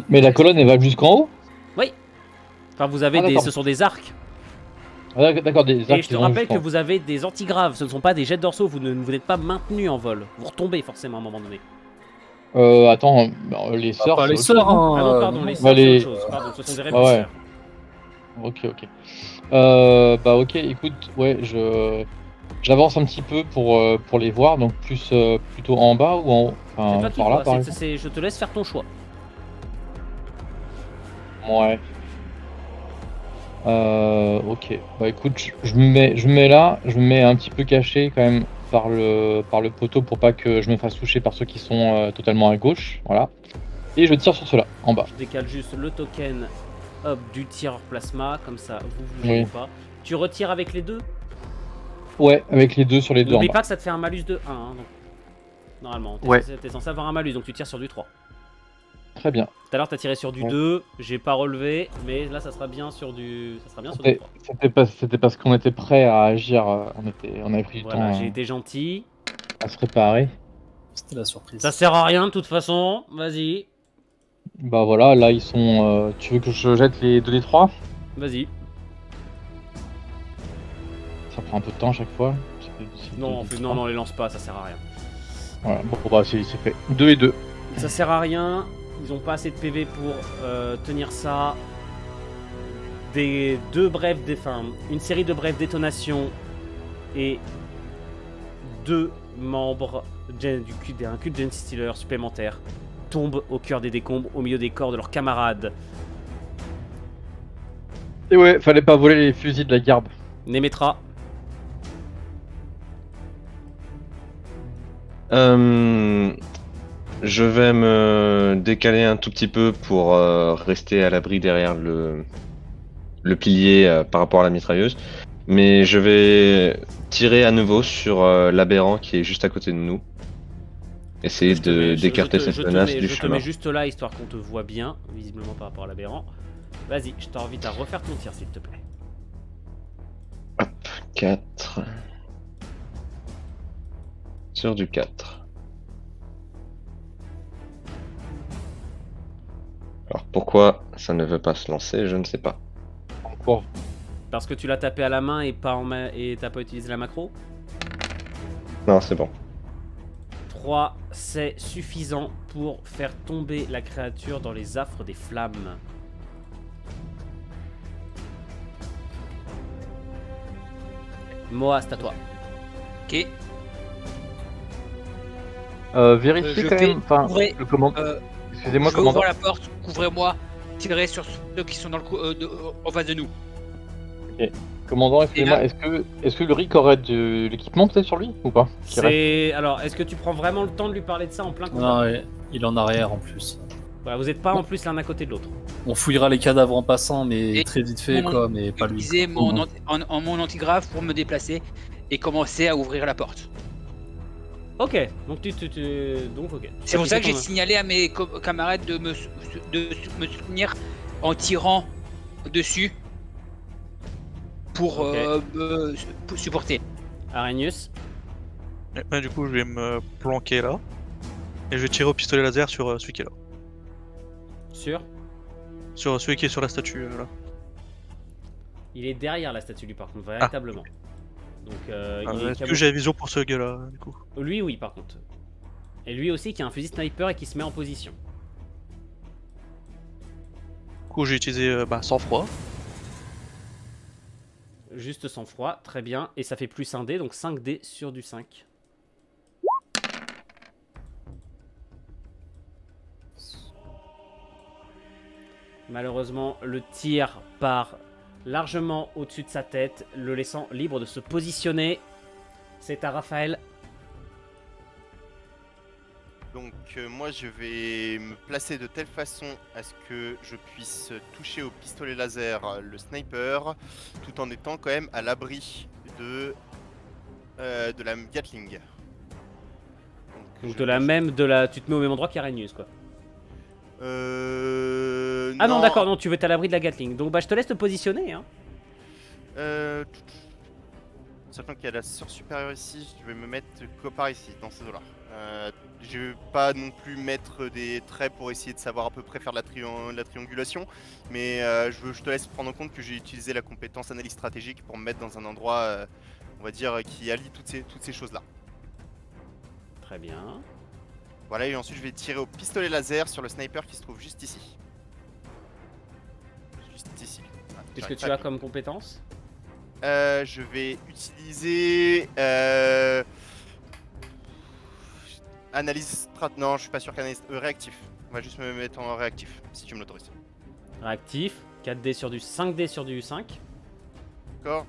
Mais la colonne elle va jusqu'en haut? Oui. Enfin, vous avez Ah, des, d'accord. ce sont des arcs. Ah, d'accord, des arcs Et je qui te vont rappelle jusqu'en que haut. vous avez des antigraves. Ce ne sont pas des jets de dorsaux. Vous n'êtes pas maintenu en vol. Vous retombez forcément à un moment donné. Attends, les sœurs. pas c'est les autre sœurs, chose. hein. Ah non, pardon, les bah, sœurs, les- c'est autre chose. Pardon, ce sont des Ah ouais. répulseurs. Ok. Bah ok, écoute, ouais, j'avance un petit peu pour les voir, donc plus plutôt en bas ou en haut, C'est enfin toi qui par là vois. par C'est- exemple. je te laisse faire ton choix. Ouais. Ok. Bah écoute, je me mets là, je me mets un petit peu caché quand même par le poteau pour pas que je me fasse toucher par ceux qui sont totalement à gauche, voilà. Et je tire sur ceux-là, en bas. Je décale juste le token hop, du tireur plasma. Comme ça, vous gênez Oui. pas. Tu retires avec les deux. Ouais, avec les deux sur les deux en N'oublie bas. pas que ça te fait un malus de 1. hein, donc, normalement, Ouais. t'es censé avoir un malus, donc tu tires sur du 3. Très bien. Tout à l'heure, t'as tiré sur du Ouais. 2, j'ai pas relevé, mais là, ça sera bien sur du, ça sera bien sur du 3. C'était parce qu'on était prêt à agir, on avait pris du Voilà, temps j'ai été gentil. à se préparer. C'était la surprise. Ça sert à rien de toute façon, vas-y, Bah voilà, là ils sont. Tu veux que je jette les 2d3? vas-y. Ça prend un peu de temps à chaque fois. Non, en fait, non, les lance pas, ça sert à rien. Voilà, bon bah c'est fait. 2 et 2. Ça sert à rien, ils ont pas assez de PV pour tenir ça. Une série de brèves détonations et 2 membres d'un cul de Gen Stealer supplémentaires tombent au cœur des décombres au milieu des corps de leurs camarades. Et ouais, fallait pas voler les fusils de la garde. Nemetra, Je vais me décaler un tout petit peu pour rester à l'abri derrière le pilier par rapport à la mitrailleuse. Mais je vais tirer à nouveau sur l'aberrant qui est juste à côté de nous. Essayer d'écarter cette menace du je te chemin. mets juste là histoire qu'on te voit bien, visiblement par rapport à l'aberrant. Vas-y, je t'invite à refaire ton tir s'il te plaît. 4. Sur du 4. Alors pourquoi ça ne veut pas se lancer, je ne sais pas. Encore. Parce que tu l'as tapé à la main et t'as pas utilisé la macro. Non, c'est bon. 3, c'est suffisant pour faire tomber la créature dans les affres des flammes. Moa, c'est à toi. Ok. Vérifiez Je quand fais même. Enfin, ouvrir, le commandant. Excusez-moi, je vais ouvrir commandant. la porte, couvrez-moi, tirez sur ceux qui sont dans en face de nous. Commandant, excusez-moi, là- est-ce que le Rick aurait de l'équipement peut-être sur lui ou pas? Qui reste Alors, est-ce que tu prends vraiment le temps de lui parler de ça en plein combat? Non, ouais, il est en arrière en plus. Voilà, vous n'êtes pas en plus l'un à côté de l'autre. On fouillera les cadavres en passant, mais Et très vite fait, quoi, mais pas lui. Utiliser mon antigrave pour me déplacer et commencer à ouvrir la porte. Ok, donc donc ok. C'est pour ça que j'ai signalé à mes camarades de me soutenir en tirant dessus pour me supporter. Arrhenius. Ouais, du coup, je vais me planquer là. Et je vais tirer au pistolet laser sur celui qui est là. Sur celui qui est sur la statue là. Il est derrière la statue, lui, par contre, véritablement. Donc, est-ce que j'ai la vision pour ce gars là, du coup? Lui, oui, par contre. Et lui aussi qui a un fusil sniper et qui se met en position. Du coup, j'ai utilisé sang-froid. Juste sans froid, très bien. Et ça fait plus 1 dé, donc 5 dés sur du 5. Malheureusement, le tir part largement au-dessus de sa tête, le laissant libre de se positionner. C'est à Raphaël. Donc moi je vais me placer de telle façon à ce que je puisse toucher au pistolet laser le sniper, tout en étant quand même à l'abri de la Gatling. Donc tu te mets au même endroit qu'Arrhenius, quoi. Ah non, d'accord, non, tu veux être à l'abri de la Gatling. Donc bah je te laisse te positionner, hein. Sachant qu'il y a la sœur supérieure ici, je vais me mettre par ici, dans ces eaux-là. Je vais pas non plus mettre des traits pour essayer de savoir à peu près faire la triangulation, mais je te laisse prendre en compte que j'ai utilisé la compétence analyse stratégique pour me mettre dans un endroit, on va dire, qui allie toutes ces choses-là. Très bien. Voilà, et ensuite je vais tirer au pistolet laser sur le sniper qui se trouve juste ici. Juste ici. Qu'est-ce que tu as comme compétence? Je vais utiliser analyse non, je suis pas sûr qu'analyse réactif. On va juste me mettre en réactif si tu me l'autorises. Réactif, 4D sur du 5D sur du 5. D'accord.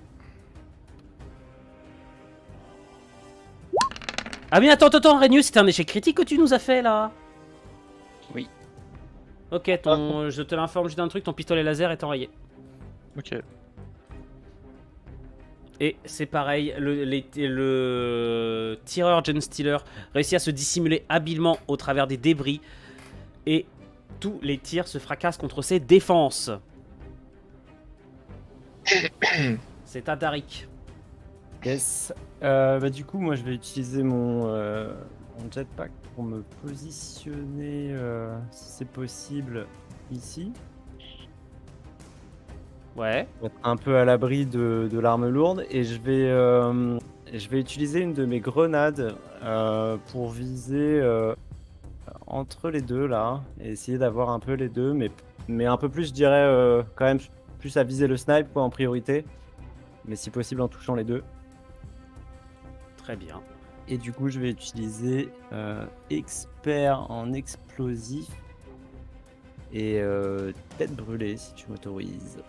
Ah mais attends, Arrhenius, c'était un échec critique que tu nous as fait là. Oui. Ok, je te l'informe juste d'un truc, ton pistolet laser est enrayé. Ok. Et c'est pareil, le tireur Genestealer réussit à se dissimuler habilement au travers des débris. Et tous les tirs se fracassent contre ses défenses. C'est à Darik. Yes. Du coup, moi je vais utiliser mon jetpack pour me positionner, si c'est possible, ici. Ouais. Pour être un peu à l'abri de l'arme lourde. Et je vais utiliser une de mes grenades pour viser entre les deux là. Et essayer d'avoir un peu les deux. Mais un peu plus, je dirais, quand même plus à viser le snipe quoi, en priorité. Mais si possible en touchant les deux. Très bien. Et du coup, je vais utiliser expert en explosif et tête brûlée si tu m'autorises.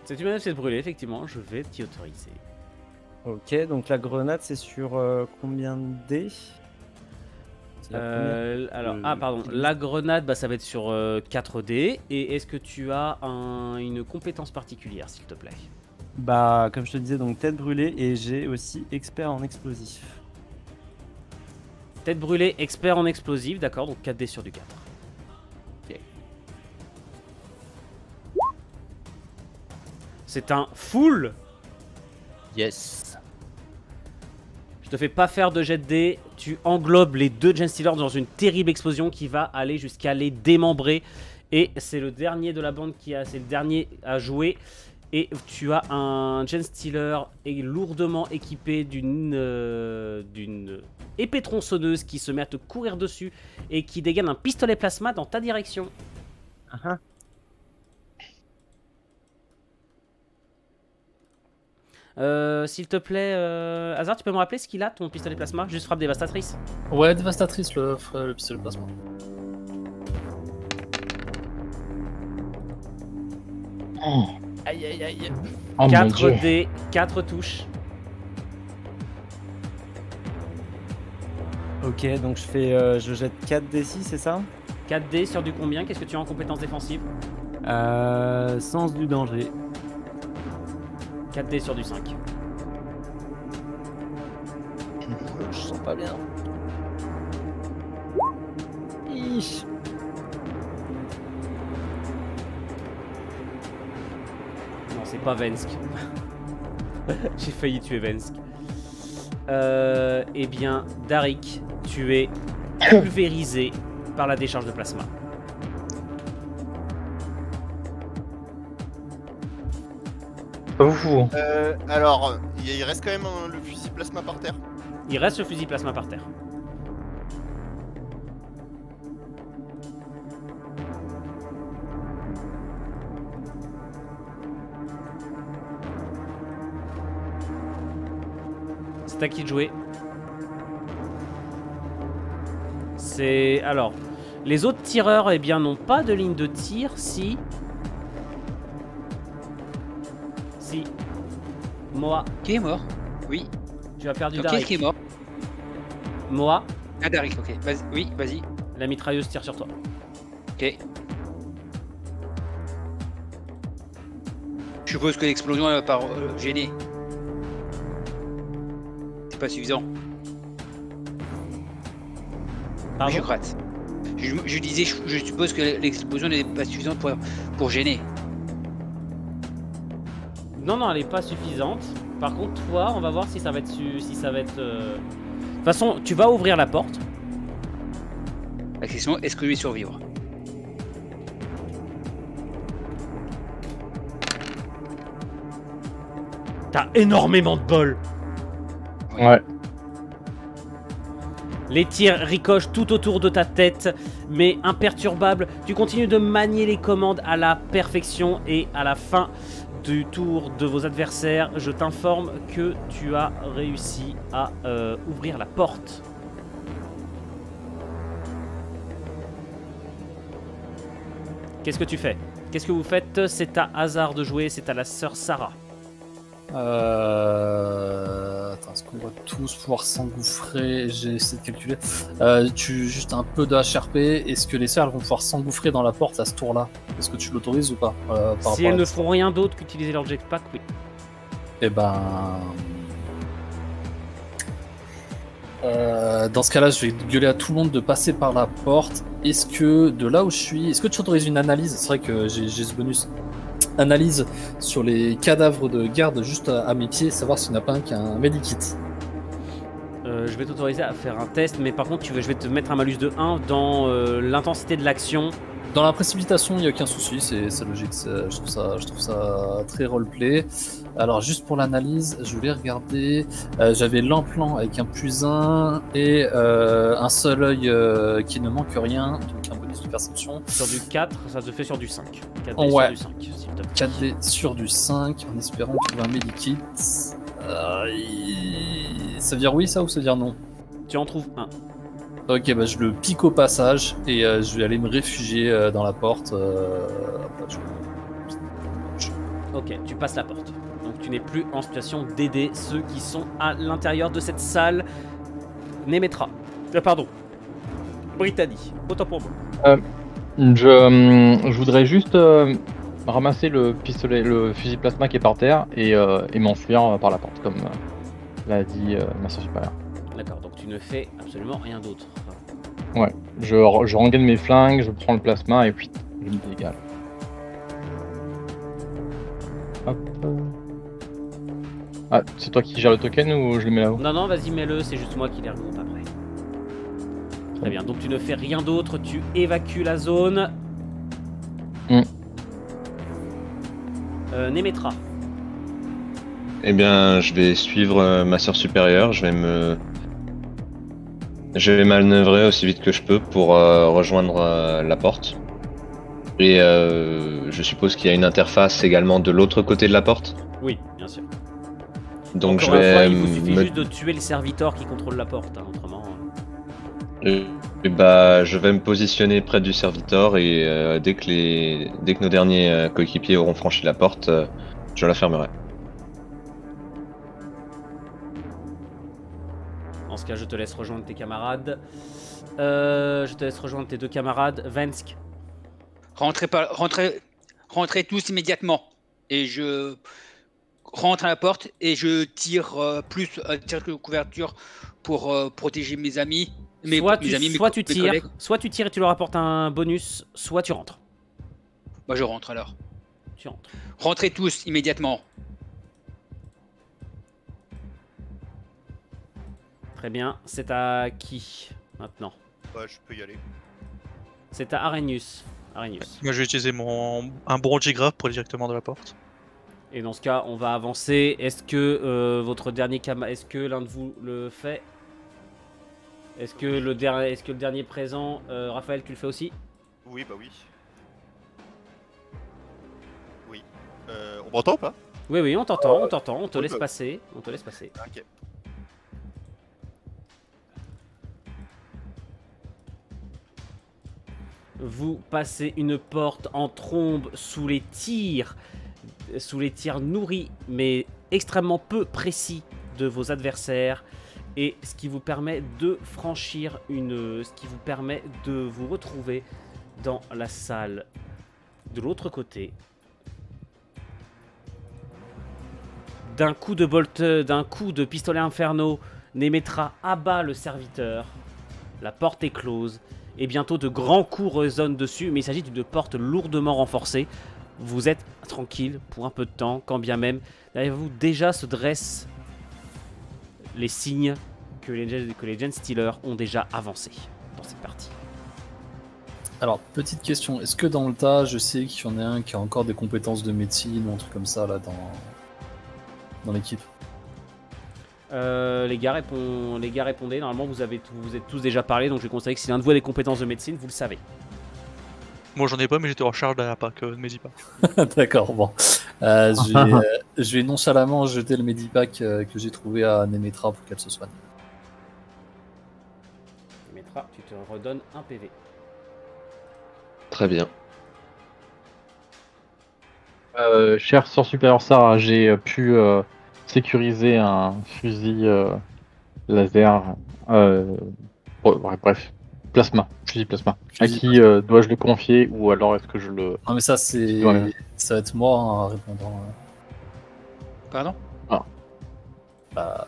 Si tu m'as fait brûler, effectivement, je vais t'y autoriser. Ok, donc la grenade c'est sur combien de dés? Pardon, la grenade, bah, ça va être sur 4D. Et est-ce que tu as une compétence particulière, s'il te plaît? Bah, comme je te disais, donc tête brûlée et j'ai aussi expert en explosif. Tête brûlée, expert en explosif, d'accord, donc 4D sur du 4. Ok. C'est un full. Yes. Je te fais pas faire de jet de dés, tu englobes les deux Genestealers dans une terrible explosion qui va aller jusqu'à les démembrer. Et c'est le dernier de la bande c'est le dernier à jouer. Et tu as un Genestealer lourdement équipé d'une épée tronçonneuse qui se met à te courir dessus et qui dégaine un pistolet plasma dans ta direction. S'il te plaît, Hazard, tu peux me rappeler ce qu'il a, ton pistolet plasma? Juste frappe dévastatrice. Ouais, dévastatrice le pistolet plasma. Oh. Aïe aïe aïe. Oh 4 dés, 4 touches. Ok, donc je jette 4 D6, c'est ça? 4D sur du combien? Qu'est-ce que tu as en compétences défensives? Sens du danger. 4D sur du 5. Je sens pas bien. Ich. Non, c'est pas Vensk. J'ai failli tuer Vensk. Eh bien, Darik, tu es pulvérisé par la décharge de plasma. Pas fou. Alors, il reste quand même le fusil plasma par terre. Il reste le fusil plasma par terre. C'est à qui de jouer. C'est... Alors, les autres tireurs, eh bien, n'ont pas de ligne de tir si... Si... Moa, Qui est mort? Oui. tu vas faire du Donc, qui est-ce qui est Darik. mort? Moa, Ah, Darik, ok. Oui, vas-y. la mitrailleuse tire sur toi. Ok. Je suppose que l'explosion va par gêner. C'est pas suffisant. Pardon. Je gratte. Je disais, je suppose que l'explosion n'est pas suffisante pour gêner. Non, non, elle est pas suffisante. Par contre, toi, on va voir si ça va être... De toute façon, tu vas ouvrir la porte. La question, est-ce que je vais survivre? T'as énormément de bol. Ouais. Les tirs ricochent tout autour de ta tête, mais imperturbable. Tu continues de manier les commandes à la perfection et à la fin du tour de vos adversaires, je t'informe que tu as réussi à ouvrir la porte. Qu'est-ce que tu fais? Qu'est-ce que vous faites? C'est à hasard de jouer, c'est à la sœur Sarah. Attends, est-ce qu'on va tous pouvoir s'engouffrer? J'ai essayé de calculer. Juste un peu de HRP. Est-ce que les sœurs vont pouvoir s'engouffrer dans la porte à ce tour-là? Est-ce que tu l'autorises ou pas Si elles ne font rien d'autre qu'utiliser leur jetpack, oui. Eh ben... dans ce cas-là, je vais gueuler à tout le monde de passer par la porte. Est-ce que, de là où je suis, est-ce que tu autorises une analyse? C'est vrai que j'ai ce bonus. Analyse sur les cadavres de garde juste à mes pieds, savoir s'il n'y en a pas un qui a un medikit. Je vais t'autoriser à faire un test, mais par contre, je vais te mettre un malus de 1 dans l'intensité de l'action. Dans la précipitation, il n'y a aucun souci, c'est logique, je trouve ça très roleplay. Alors juste pour l'analyse, je voulais regarder, j'avais l'implant avec un +1 et un seul œil qui ne manque rien, donc un bonus de perception. Sur du 4, ça te fait sur du 5. 4D Ouais. sur du 5, s'il te plaît. 4D sur du 5, en espérant trouver un medikit. Ça veut dire oui ça ou ça veut dire non? Tu en trouves un. Ok, bah je le pique au passage et je vais aller me réfugier dans la porte. Ok, tu passes la porte. Donc tu n'es plus en situation d'aider ceux qui sont à l'intérieur de cette salle. Nemetra. Pardon. Brittany. Autant pour moi. Je voudrais juste ramasser le pistolet, le fusil plasma qui est par terre et m'enfuir par la porte, comme l'a dit ma soeur supérieure. D'accord, donc tu ne fais absolument rien d'autre. Ouais, je rengaine mes flingues, je prends le plasma et puis je me dégage. Hop. Ah, c'est toi qui gères le token ou je le mets là-haut? Non, non, vas-y, mets-le, c'est juste moi qui les remonte après. Très bien, donc tu ne fais rien d'autre, tu évacues la zone. Nemetra. Eh bien, je vais suivre ma sœur supérieure, je vais manœuvrer aussi vite que je peux pour rejoindre la porte. Et je suppose qu'il y a une interface également de l'autre côté de la porte. Oui, bien sûr. Donc Encore une fois, il vous suffit juste de tuer le serviteur qui contrôle la porte, hein, autrement. Et bah, je vais me positionner près du serviteur et dès que nos derniers coéquipiers auront franchi la porte, je la fermerai. En ce cas, je te laisse rejoindre tes camarades. Je te laisse rejoindre tes deux camarades. Vensk. Rentrez tous immédiatement. Et je rentre à la porte et je tire tire de couverture pour protéger mes amis. Soit tu tires et tu leur apportes un bonus, soit tu rentres. Bah je rentre alors. Tu rentres. Rentrez tous immédiatement. Très bien. C'est à qui maintenant? Bah, je peux y aller. C'est à Arrhenius. Arrhenius. Moi je vais utiliser un brondigraphe pour aller directement de la porte. Et dans ce cas, on va avancer. Est-ce que votre dernier est-ce que l'un de vous le fait? Est-ce que le dernier présent, Raphaël, tu le fais aussi? Oui, bah oui. Oui. On m'entend ou pas? Oui, on t'entend, on te oui, laisse bah. passer, on te laisse passer. Ok. Vous passez une porte en trombe sous les tirs nourris mais extrêmement peu précis de vos adversaires, et ce qui vous permet de franchir ce qui vous permet de vous retrouver dans la salle de l'autre côté. D'un coup de pistolet inferno, Nemetra abat le serviteur. La porte est close et bientôt de grands coups résonnent dessus, mais il s'agit d'une porte lourdement renforcée. Vous êtes tranquille pour un peu de temps, quand bien même derrière vous déjà se dressent les signes que les Genestealers ont déjà avancé dans cette partie. Alors, petite question, est-ce que dans le tas, je sais qu'il y en a un qui a encore des compétences de médecine ou un truc comme ça là dans l'équipe? Les gars, répondez. Normalement, vous êtes tous déjà parlé, donc je vais considérer que si l'un de vous a des compétences de médecine, vous le savez. Moi j'en ai pas, mais j'étais en charge de la PAC, ne m'hésite pas. D'accord, bon. Je vais nonchalamment jeter le Medipack que j'ai trouvé à Nemetra pour qu'elle se soigne. Nemetra, tu te redonnes un PV. Très bien. Cher sœur supérieure Sarah, j'ai pu sécuriser un fusil laser. Bref, fusil plasma. À qui dois-je le confier, ou alors est-ce que je le... Non mais ça c'est... Ouais. Ça va être moi en répondant. Pardon? Bah...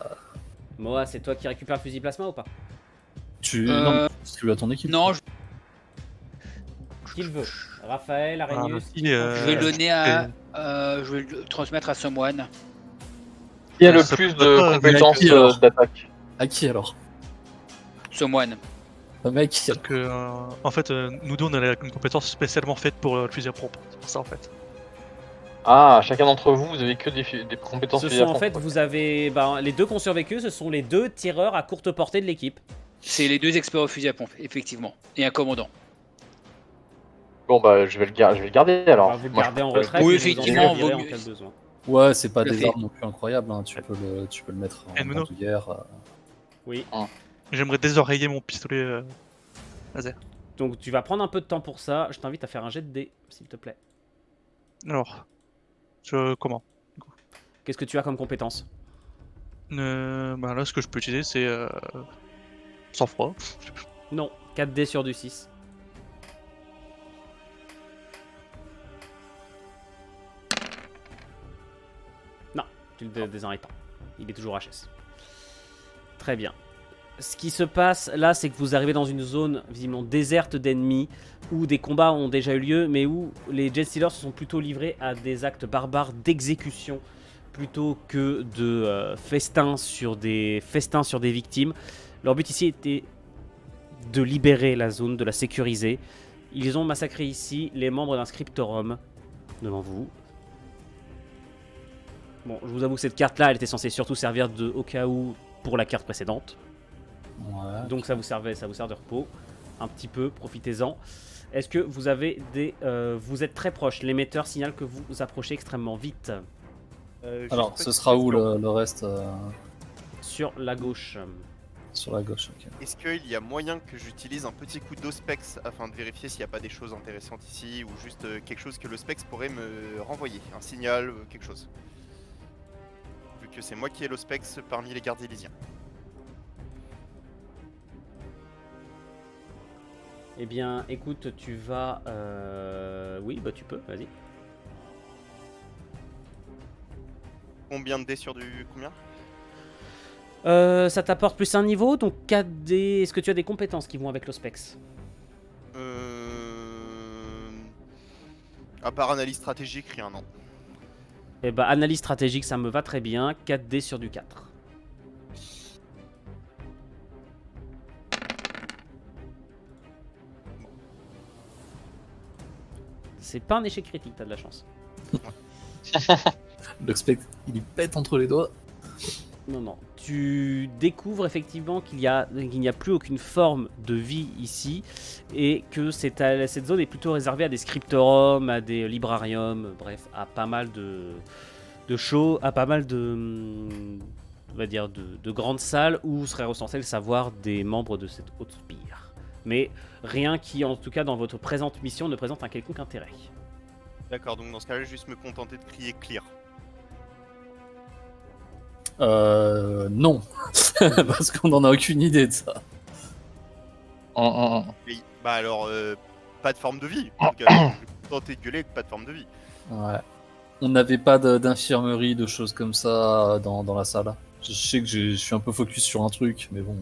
Moa, c'est toi qui récupères le fusil plasma ou pas? Non, tu à ton équipe. Non, Qui le veut? Raphaël, Arrhenius. je vais le donner à. Je vais le transmettre à Someone. Qui a le Ça plus peut de pas, compétences mais alors d'attaque? À qui alors? Someone. Le mec, Parce que, en fait, nous deux on a une compétence spécialement faite pour le fusil à pompe. C'est pour ça en fait. Ah, chacun d'entre vous, vous avez que des compétences Ce fusil sont à en pompe. fait, vous avez les deux qui ont survécu, ce sont les deux tireurs à courte portée de l'équipe. C'est les deux experts au fusil à pompe, effectivement. Et un commandant. Bon bah je vais le garder alors. Alors, vous le Moi, gardez je en peux- retraite, Oui, et vous en effectivement, servirez vaut en mieux. cas de besoin. ouais, c'est pas Tout à des fait. armes non plus incroyables, hein. Tu peux le mettre en Edmundo. bandoulière. Oui. J'aimerais désoreiller mon pistolet laser. Donc tu vas prendre un peu de temps pour ça. Je t'invite à faire un jet de dés, s'il te plaît. Alors, comment? Qu'est-ce que tu as comme compétence? Bah là, ce que je peux utiliser, c'est sang-froid. Non, 4 dés sur du 6. Non, tu le désarrêtes pas. Il est toujours HS. Très bien. Ce qui se passe là, c'est que vous arrivez dans une zone visiblement déserte d'ennemis, où des combats ont déjà eu lieu, mais où les Genestealers se sont plutôt livrés à des actes barbares d'exécution plutôt que de festins sur des victimes. Leur but ici était de libérer la zone, de la sécuriser. Ils ont massacré ici les membres d'un scriptorum devant vous. Bon, je vous avoue que cette carte-là, elle était censée surtout servir au cas où pour la carte précédente. Ouais. Donc ça vous sert de repos. Un petit peu, profitez-en. Est-ce que vous avez vous êtes très proche. L'émetteur signale que vous vous approchez extrêmement vite. Alors, Juste ce une sera où question. le reste Sur la gauche. Sur la gauche, ok. Est-ce qu'il y a moyen que j'utilise un petit coup d'Ospex afin de vérifier s'il n'y a pas des choses intéressantes ici ou juste quelque chose que le Spex pourrait me renvoyer? Un signal, quelque chose. Vu que c'est moi qui ai l'Ospex parmi les gardes élysiens. Eh bien, écoute, tu vas... Oui, bah tu peux, vas-y. Combien de dés sur du... Combien? Ça t'apporte plus un niveau, donc 4D... Est-ce que tu as des compétences qui vont avec l'Ospex? À part analyse stratégique, rien, non. Eh bah, analyse stratégique, ça me va très bien. 4D sur du 4. C'est pas un échec critique, t'as de la chance. L'Ospec, il y pète entre les doigts. Non, non. Tu découvres effectivement qu'il n'y a plus aucune forme de vie ici et que cette zone est plutôt réservée à des scriptorums, à des librariums, bref, à pas mal de shows, à pas mal de, on va dire, de grandes salles où serait recensé le savoir des membres de cette haute spire. Mais rien qui, en tout cas, dans votre présente mission, ne présente un quelconque intérêt. D'accord, donc dans ce cas-là, je vais juste me contenter de crier clear. Non. Parce qu'on n'en a aucune idée de ça. Oui, bah alors, pas de forme de vie. En tout cas, je vais me contenter de gueuler avec pas de forme de vie. Ouais. On n'avait pas d'infirmerie, de choses comme ça dans la salle. Je sais que je suis un peu focus sur un truc, mais bon.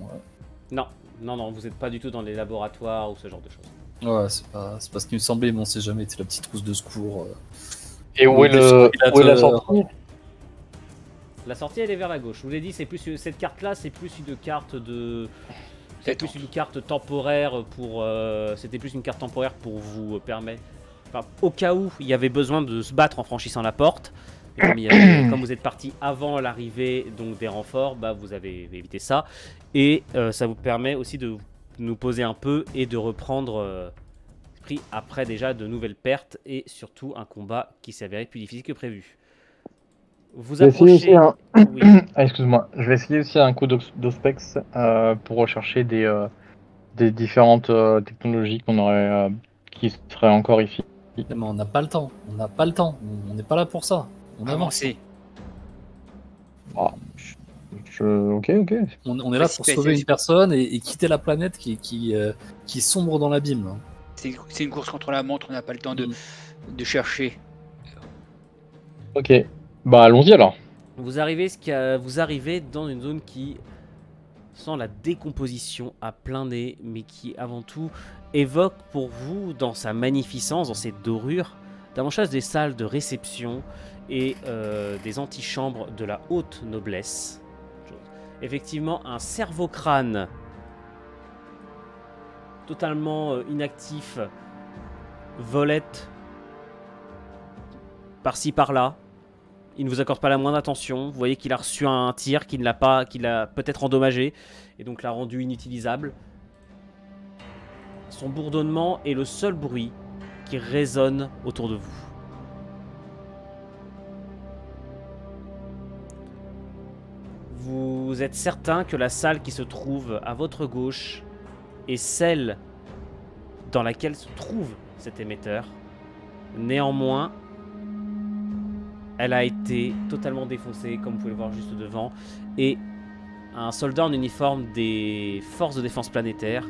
Non, non, non, vous n'êtes pas du tout dans les laboratoires ou ce genre de choses. Ouais, c'est pas ce qui me semblait, mais on sait jamais. C'est la petite trousse de secours. Et où est la sortie? La sortie, elle est vers la gauche. Je vous l'ai dit, c'est plus cette carte-là, c'est plus une carte de, c'est plus une carte temporaire pour. C'était plus une carte temporaire pour vous permettre. Enfin, au cas où il y avait besoin de se battre en franchissant la porte. Et comme vous êtes parti avant l'arrivée donc des renforts, bah vous avez évité ça. Et ça vous permet aussi de nous poser un peu et de reprendre esprit après déjà de nouvelles pertes et surtout un combat qui s'est avéré plus difficile que prévu. Vous approchez... Oui. Excuse-moi, je vais essayer aussi un coup d'Ospex pour rechercher des différentes technologies qu'on aurait qui seraient encore ici. Mais on n'a pas le temps. On n'a pas le temps. On n'est pas là pour ça. On avance. Ah, ok. On est là pour sauver une personne et quitter la planète qui sombre dans l'abîme. Hein. C'est une course contre la montre, on n'a pas le temps de chercher. Ok. Bah allons-y alors. Vous arrivez dans une zone qui sent la décomposition à plein nez, mais qui avant tout évoque pour vous, dans sa magnificence, dans ses dorures, davantage des salles de réception et des antichambres de la haute noblesse. Effectivement, un cerveau-crâne totalement inactif volette par-ci par-là. Il ne vous accorde pas la moindre attention. Vous voyez qu'il a reçu un tir qu'il l'a peut-être endommagé et donc l'a rendu inutilisable. Son bourdonnement est le seul bruit qui résonne autour de vous. Vous êtes certain que la salle qui se trouve à votre gauche est celle dans laquelle se trouve cet émetteur. Néanmoins, elle a été totalement défoncée, comme vous pouvez le voir juste devant, et un soldat en uniforme des forces de défense planétaire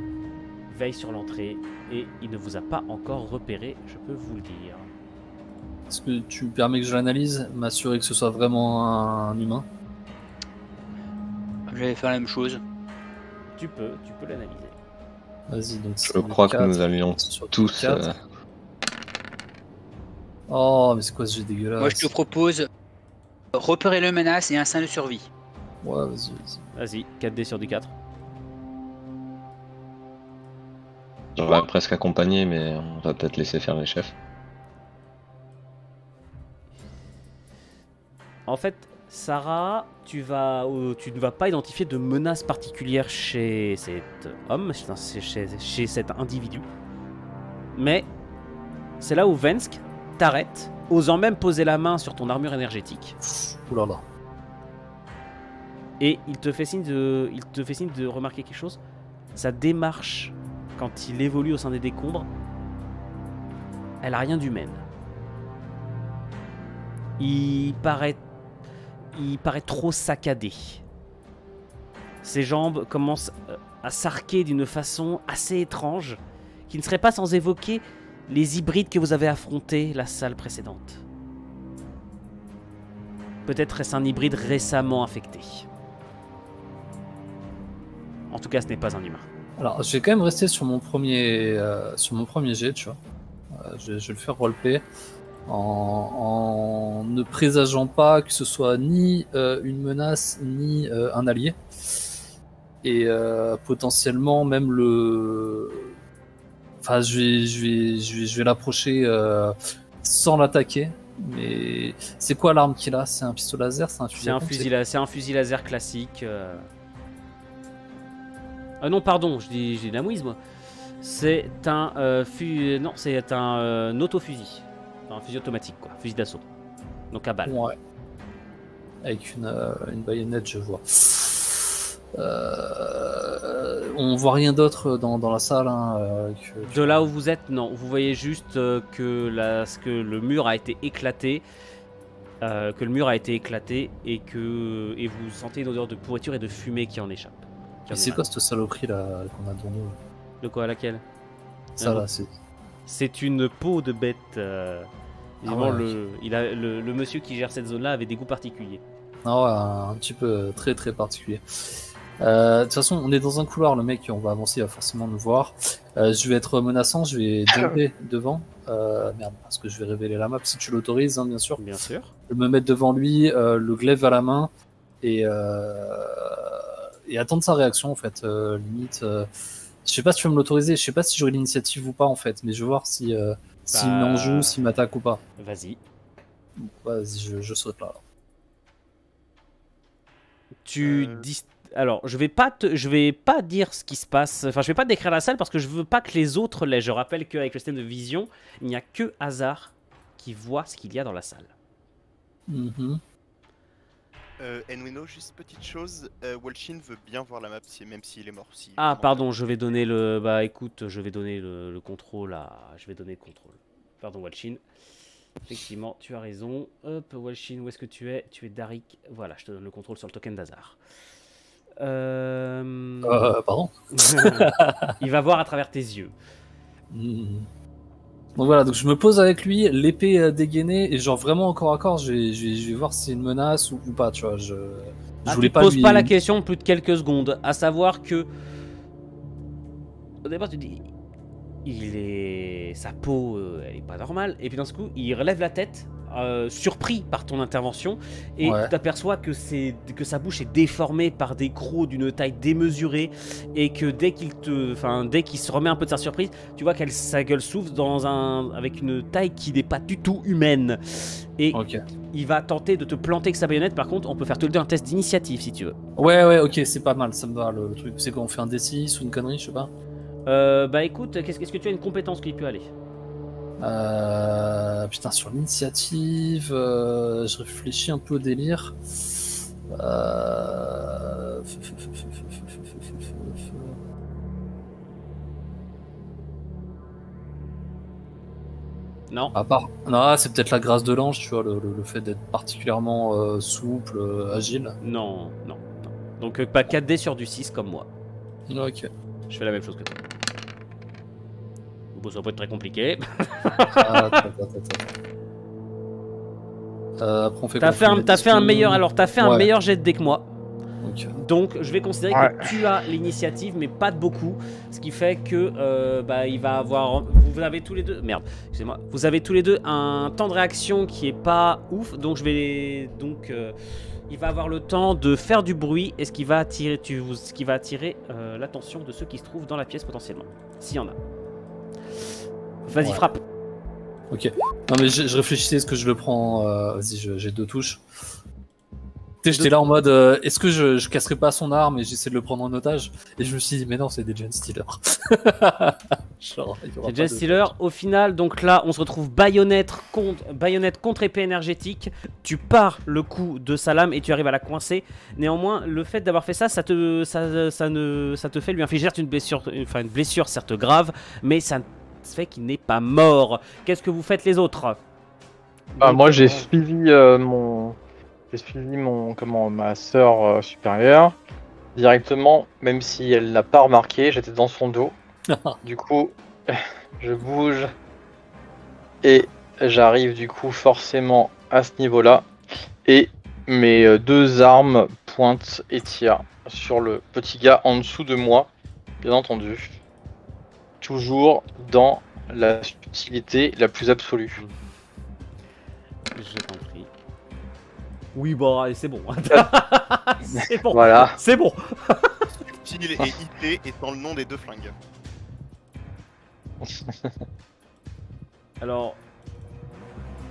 veille sur l'entrée, et il ne vous a pas encore repéré, je peux vous le dire. Est-ce que tu me permets que je l'analyse, m'assurer que ce soit vraiment un humain? J'allais faire la même chose. Tu peux l'analyser. Vas-y, donc je crois que nous allions tous... Oh, mais c'est quoi ce jet dégueulasse? Moi, je te propose repérer le menace et un sein de survie. Ouais, vas-y. Vas-y, 4D sur du 4. J'aurais presque accompagné, mais on va peut-être laisser faire les chefs. En fait, Sarah, tu ne vas pas identifier de menace particulière chez cet homme, chez cet individu. Mais c'est là où Vensk t'arrête, osant même poser la main sur ton armure énergétique. Oulala. Et il te fait signe de remarquer quelque chose. Sa démarche, quand il évolue au sein des décombres, elle a rien d'humaine. Il paraît trop saccadé. Ses jambes commencent à s'arquer d'une façon assez étrange. qui ne serait pas sans évoquer les hybrides que vous avez affrontés la salle précédente. Peut-être est-ce un hybride récemment infecté. En tout cas, ce n'est pas un humain. Alors, je vais quand même rester sur mon premier jet, tu vois. Je vais le faire roleplay en ne présageant pas que ce soit ni une menace ni un allié. Et potentiellement même le... Enfin, je vais l'approcher sans l'attaquer. Mais c'est quoi l'arme qu'il a? C'est un pistolet laser? C'est un fusil à pompe? C'est un fusil laser classique. Non, pardon, je dis de la mouise, moi. C'est un c'est un autofusil. Un fusil automatique, quoi. Fusil d'assaut. Donc à balle. Ouais. Avec une baïonnette, je vois. On voit rien d'autre dans la salle. Hein, de là où vous êtes, non. Vous voyez juste que le mur a été éclaté. Et vous sentez une odeur de pourriture et de fumée qui en échappe. C'est quoi cette saloperie là qu'on a devant nous? De quoi, laquelle? Ça là, c'est... C'est une peau de bête. Évidemment, ouais, le monsieur qui gère cette zone-là avait des goûts particuliers. Ah ouais, un petit peu très très particulier. De toute façon, on est dans un couloir, le mec, on va avancer, il va forcément nous voir. Je vais être menaçant, je vais jumper devant. Merde, parce que je vais révéler la map si tu l'autorises, hein, bien sûr. Bien sûr. Je vais me mettre devant lui, le glaive à la main et attendre sa réaction en fait. Limite, je sais pas si tu veux me l'autoriser, je sais pas si j'aurai l'initiative ou pas en fait, mais je vais voir s'il m'en joue, s'il m'attaque ou pas. Vas-y. Vas-y, je saute là. Alors, je vais pas dire ce qui se passe. Enfin, je vais pas décrire la salle parce que je veux pas que les autres l'aient. Je rappelle qu'avec le système de vision, il n'y a que Hazard qui voit ce qu'il y a dans la salle. Enwino, juste petite chose, Walshin veut bien voir la map, même s'il est mort. Pardon, je vais donner le... Bah écoute, je vais donner le contrôle à... Je vais donner le contrôle. Pardon, Walshin. Effectivement, tu as raison. Hop, Walshin, où est-ce que tu es? Tu es Darik. Voilà, je te donne le contrôle sur le token d'Hazard. Pardon. Il va voir à travers tes yeux. Donc voilà, donc je me pose avec lui, l'épée dégainée, et genre vraiment au corps à corps, je vais voir si c'est une menace ou pas, tu vois. Je voulais tu poses pas la question plus de quelques secondes, à savoir que au départ tu dis sa peau elle est pas normale, et puis d'un coup il relève la tête, surpris par ton intervention, et tu t'aperçois que sa bouche est déformée par des crocs d'une taille démesurée, et que dès qu'il se remet un peu de sa surprise, tu vois sa gueule s'ouvre avec une taille qui n'est pas du tout humaine, et il va tenter de te planter avec sa baïonnette. Par contre, on peut faire tous les deux un test d'initiative si tu veux. Ouais, ok, c'est pas mal, ça me va le truc. C'est quoi, on fait un D6 ou une connerie, je sais pas. Bah écoute, est-ce que tu as une compétence qui peut aller? Putain, sur l'initiative, je réfléchis un peu au délire. Non. À part... Non, c'est peut-être la grâce de l'ange, tu vois, le fait d'être particulièrement souple, agile. Non. Donc pas 4D sur du 6 comme moi. Ok. Je fais la même chose que toi. Bon, ça va pas être très compliqué. Attends. Après on fait t'as fait un meilleur jet de dé que moi. Okay. Donc je vais considérer que tu as l'initiative, mais pas de beaucoup. Ce qui fait que il va avoir... Vous avez tous les deux... Merde, excusez-moi. Vous avez tous les deux un temps de réaction qui est pas ouf. Donc je vais... il va avoir le temps de faire du bruit, et ce qui va attirer l'attention de ceux qui se trouvent dans la pièce potentiellement. S'il y en a. Vas-y, frappe. Ok. Non mais je réfléchissais, est-ce que je le prends... Vas-y, j'ai 2 touches. J'étais là en mode, est-ce que je casserais pas son arme et j'essaie de le prendre en otage? Et je me suis dit, mais non, c'est des Gen Stealers. C'est Gen Stealers. Au final, donc là, on se retrouve baïonnette contre épée énergétique. Tu pars le coup de sa lame et tu arrives à la coincer. Néanmoins, le fait d'avoir fait ça, ça te fait lui infliger une blessure certes grave, mais ça fait qu'il n'est pas mort. Qu'est-ce que vous faites les autres? Moi, j'ai suivi ma sœur supérieure directement, même si elle l'a pas remarqué, j'étais dans son dos. Du coup, je bouge et j'arrive du coup forcément à ce niveau-là. Et mes deux armes pointent et tirent sur le petit gars en dessous de moi, bien entendu. Toujours dans la subtilité la plus absolue. Je t'en prie. Oui, bon, allez, c'est bon. C'est bon. Voilà. C'est bon. Subtil et IT étant le nom des deux flingues. Alors,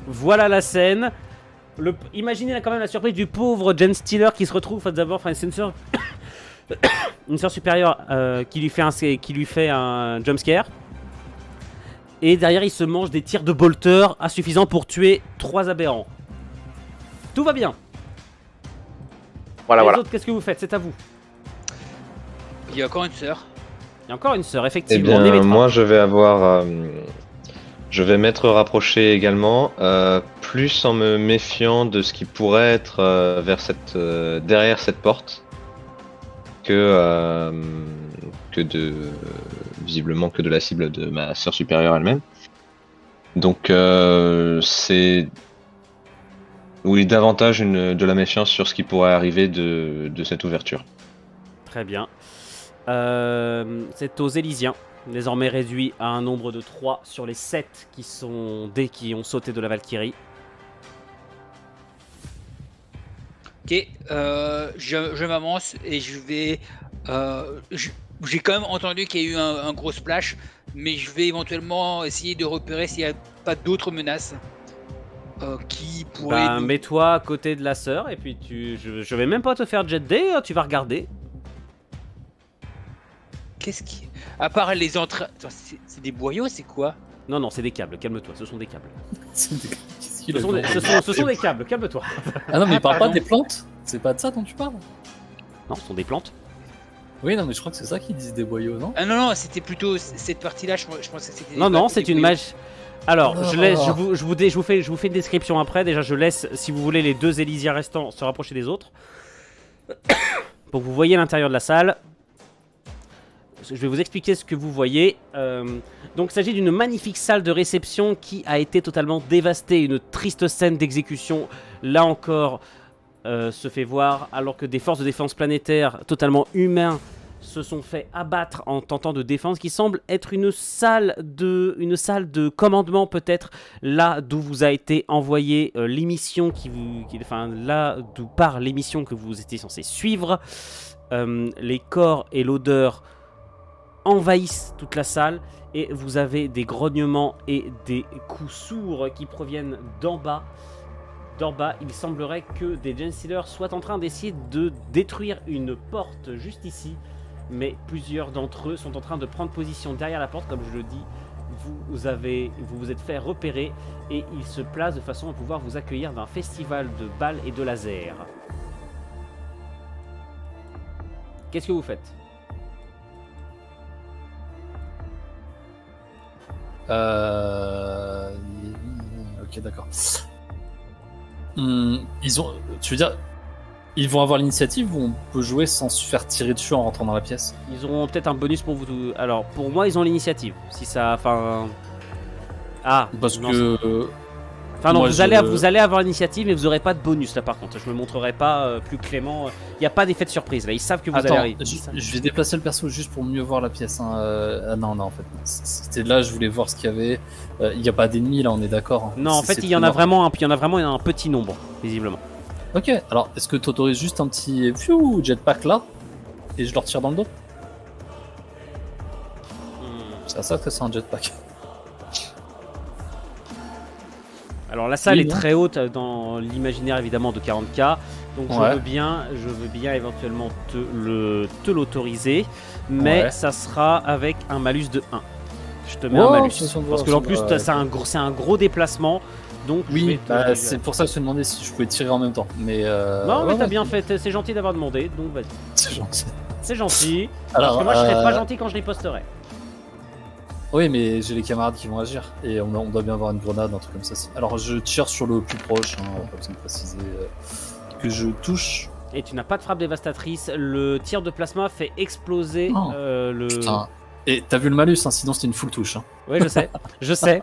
voilà la scène. Imaginez quand même la surprise du pauvre Jen Stealer qui se retrouve d'abord. Enfin, c'est une sœur supérieure qui lui fait un jumpscare. Et derrière, il se mange des tirs de bolter suffisants pour tuer 3 aberrants. Tout va bien. Voilà, Les voilà. autres, qu'est-ce que vous faites? C'est à vous. Il y a encore une sœur. Il y a encore une sœur, Eh effectivement. bien, Némétra. moi, je vais avoir. Je vais m'être rapproché également, plus en me méfiant de ce qui pourrait être derrière cette porte visiblement que de la cible de ma sœur supérieure elle-même. Donc c'est oui, davantage de la méfiance sur ce qui pourrait arriver de cette ouverture. Très bien. C'est aux Élysiens, désormais réduit à un nombre de 3 sur les 7 qui ont sauté de la Valkyrie. Ok, je m'avance et je vais. J'ai quand même entendu qu'il y a eu un gros splash, mais je vais éventuellement essayer de repérer s'il n'y a pas d'autres menaces qui pourraient. Mets-toi à côté de la sœur et puis je vais même pas te faire jet day, tu vas regarder. Qu'est-ce qui. À part les entrées. C'est des boyaux, c'est quoi? Non, non, c'est des câbles, calme-toi, ce sont des câbles. Qu'est-ce qu'il Ce a sont fait ce sont des câbles, calme-toi. Ah non, mais il parle pas pardon. des plantes. C'est pas de ça dont tu parles. Non, ce sont des plantes. Oui, non, mais je crois que c'est ça qu'ils disent des boyaux, non? Ah non, non, c'était plutôt cette partie-là, je pense que c'était. Non, non, c'est une boyaux. magie. Alors, Oh. je vous fais une description après. Déjà, je laisse, si vous voulez, les 2 Élysiens restants se rapprocher des autres. Pour que vous voyez l'intérieur de la salle. Je vais vous expliquer ce que vous voyez. Donc, il s'agit d'une magnifique salle de réception qui a été totalement dévastée. Une triste scène d'exécution, là encore, se fait voir. Alors que des forces de défense planétaires totalement humains se sont fait abattre en tentant de défense, qui semble être une salle de commandement peut-être, là d'où vous a été envoyée l'émission là d'où part l'émission que vous étiez censé suivre. Les corps et l'odeur envahissent toute la salle et vous avez des grognements et des coups sourds qui proviennent d'en bas. D'en bas, il semblerait que des Gensealers soient en train d'essayer de détruire une porte juste ici. Mais plusieurs d'entre eux sont en train de prendre position derrière la porte, comme je le dis. Vous vous êtes fait repérer et ils se placent de façon à pouvoir vous accueillir d'un festival de balles et de lasers. Qu'est-ce que vous faites? Ok, d'accord. Tu veux dire, ils vont avoir l'initiative ou on peut jouer sans se faire tirer dessus en rentrant dans la pièce? Ils auront peut-être un bonus pour vous. Alors, pour moi, ils ont l'initiative. Si ça. Enfin. Ah, Parce non, que. Enfin non, moi, vous allez avoir l'initiative, mais vous n'aurez pas de bonus là par contre. Je me montrerai pas plus clément. Il n'y a pas d'effet de surprise là. Ils savent que vous allez Attends, arriver. je vais déplacer le perso juste pour mieux voir la pièce. Hein. Ah non, en fait, c'était là, je voulais voir ce qu'il y avait. Il n'y a pas d'ennemis là, on est d'accord. Hein. Non, en fait, il y en a vraiment un petit nombre, visiblement. Ok, alors est-ce que tu autorises juste un petit jetpack là et je leur tire dans le dos? C'est à ça que c'est un jetpack. Alors la salle Oui, est non. très haute dans l'imaginaire évidemment de 40K. Donc Ouais. je veux bien éventuellement te l'autoriser. Mais Ouais. ça sera avec un malus de 1. Je te mets Oh, un malus. ça va, Parce que ça en plus va. c'est un gros déplacement. Donc je vais Oui, te- c'est pour ça que je te demandais si je pouvais tirer en même temps. Mais Non mais ouais, t'as ouais, bien fait, c'est gentil d'avoir demandé. Donc vas-y. c'est gentil. C'est gentil. Alors, parce que moi je serais pas gentil quand je riposterai. Oui, mais j'ai les camarades qui vont agir et on doit bien avoir une grenade, un truc comme ça. Alors je tire sur le plus proche, hein, pas besoin de préciser que je touche. Et tu n'as pas de frappe dévastatrice. Le tir de plasma fait exploser Oh, le. Putain. Et t'as vu le malus, hein, sinon c'était une full touche. Hein. Ouais, je sais. Je sais.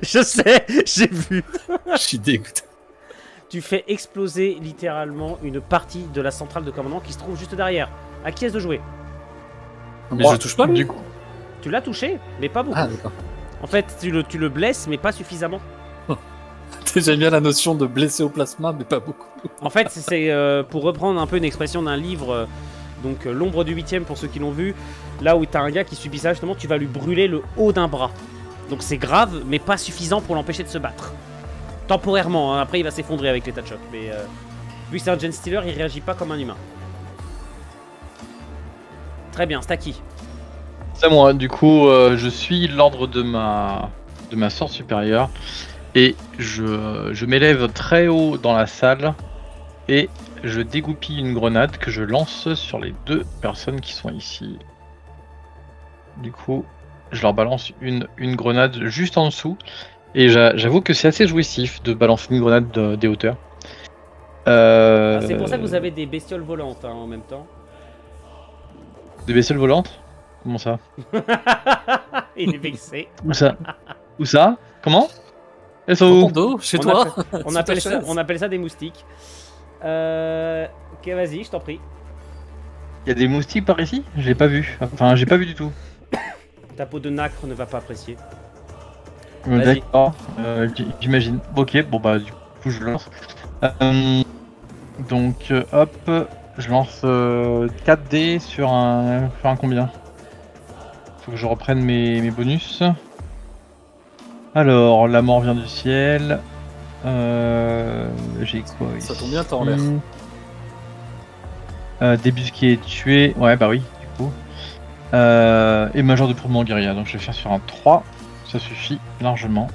Je sais, j'ai vu. Je suis dégoûté. Tu fais exploser littéralement une partie de la centrale de commandement qui se trouve juste derrière. À qui est-ce de jouer? Mais je touche pas, lui. Du coup, Tu l'as touché, mais pas beaucoup. Ah, d'accord. En fait, tu le blesses, mais pas suffisamment. J'aime bien la notion de blesser au plasma, mais pas beaucoup. En fait, c'est pour reprendre un peu une expression d'un livre, donc L'ombre du 8ème pour ceux qui l'ont vu, là où t'as un gars qui subit ça, justement, tu vas lui brûler le haut d'un bras. Donc c'est grave, mais pas suffisant pour l'empêcher de se battre. Temporairement, hein. Après il va s'effondrer avec l'état de choc, mais vu que c'est un Gen Stealer, il réagit pas comme un humain. Très bien, c'est à qui? c'est moi. Du coup, je suis l'ordre de ma sœur supérieure et je m'élève très haut dans la salle et je dégoupille une grenade que je lance sur les 2 personnes qui sont ici. Du coup, je leur balance une grenade juste en dessous. Et j'avoue que c'est assez jouissif de balancer une grenade des hauteurs. C'est pour ça que vous avez des bestioles volantes hein, en même temps. Des bestioles volantes? Comment ça? Il est vexé. Où ça? Où ça? Comment? Elles sont Dans où? ton dos, chez toi. On appelle ça des moustiques. Ok, vas-y, je t'en prie. Il y a des moustiques par ici? J'ai pas vu. Enfin, j'ai pas vu du tout. Ta peau de nacre ne va pas apprécier. Vas-y. D'accord, j'imagine. Ok, bon bah du coup je lance. Donc hop, je lance 4 dés sur un combien? Faut que je reprenne mes bonus. Alors, la mort vient du ciel. J'ai quoi ici? Ça tombe bien, t'es en l'air. Débusqué et tué. Ouais, bah oui, du coup. Et major de prouement guérilla. Donc je vais faire sur un 3. Ça suffit largement.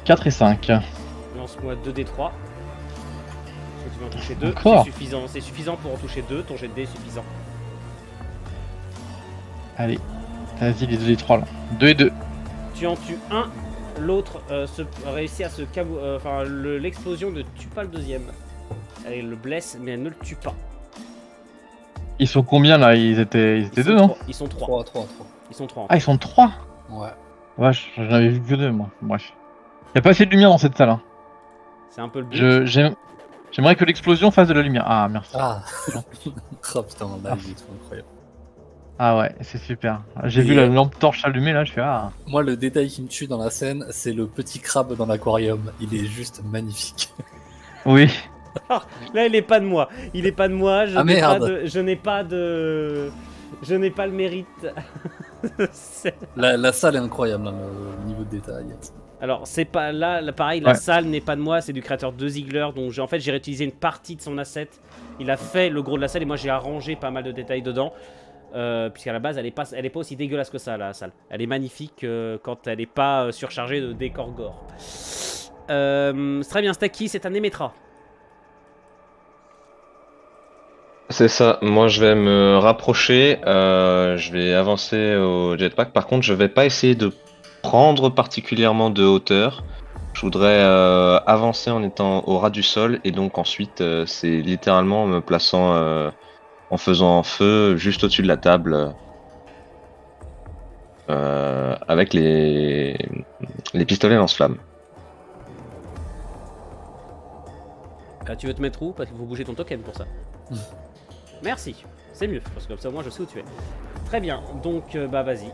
4 et 5. Lance-moi 2d3. Tu vas en toucher 2. Encore. C'est suffisant pour en toucher 2. Ton jet de dés est suffisant. Allez, vas-y les 2 et 3 là. 2 et 2. Tu en tues un. L'autre réussit à se enfin, l'explosion ne tue pas le deuxième. Elle le blesse, mais elle ne le tue pas. Ils sont combien là? Ils étaient 2 non? Ils sont 3. 3. Ils sont 3. Ah, ils sont 3? Ouais. Wesh, j'en avais vu que 2 moi. Bref. Y'a pas assez de lumière dans cette salle. Hein. C'est un peu le but. J'aimerais que l'explosion fasse de la lumière. Ah, merci. Ah. Oh putain, là, il est trop incroyable. Ah ouais, c'est super. J'ai vu la lampe torche allumée là, je fais ah. Moi, le détail qui me tue dans la scène, c'est le petit crabe dans l'aquarium. Il est juste magnifique. Oui. Là, il est pas de moi. Il est pas de moi. Je n'ai pas le mérite. la salle est incroyable, hein, le niveau de détail. Alors, c'est pas là pareil, la salle n'est pas de moi, c'est du créateur de Ziegler. Donc, en fait, j'ai réutilisé une partie de son asset. Il a fait le gros de la salle et moi, j'ai arrangé pas mal de détails dedans. Puisqu'à la base, elle est pas aussi dégueulasse que ça, la salle. Elle est magnifique quand elle est pas surchargée de décor gore. C'est très bien, Stacky, c'est un Emetra. C'est ça, moi je vais me rapprocher, je vais avancer au jetpack. Par contre, je vais pas essayer de prendre particulièrement de hauteur. Je voudrais avancer en étant au ras du sol et donc ensuite c'est littéralement en me plaçant en faisant feu juste au-dessus de la table avec les pistolets lance-flammes. Tu veux te mettre où? Parce qu'il faut bouger ton token pour ça. Merci, c'est mieux, parce que comme ça moi je sais où tu es. Très bien, donc bah vas-y.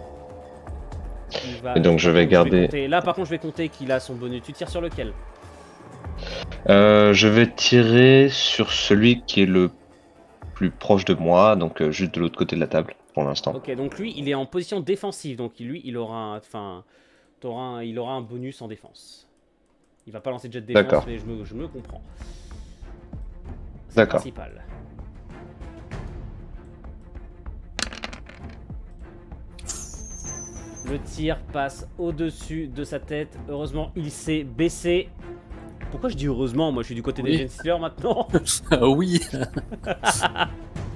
Et donc je vais garder... Là par contre je vais compter qu'il a son bonus. Tu tires sur lequel? Je vais tirer sur celui qui est le plus proche de moi, donc juste de l'autre côté de la table pour l'instant. Ok, donc lui il est en position défensive, donc lui il aura un bonus en défense. Il va pas lancer de jet de défense, mais je me comprends. D'accord. Principal. Le tir passe au-dessus de sa tête. Heureusement, il s'est baissé. Pourquoi je dis heureusement? Moi, je suis du côté des Gen Stealers maintenant. Oui.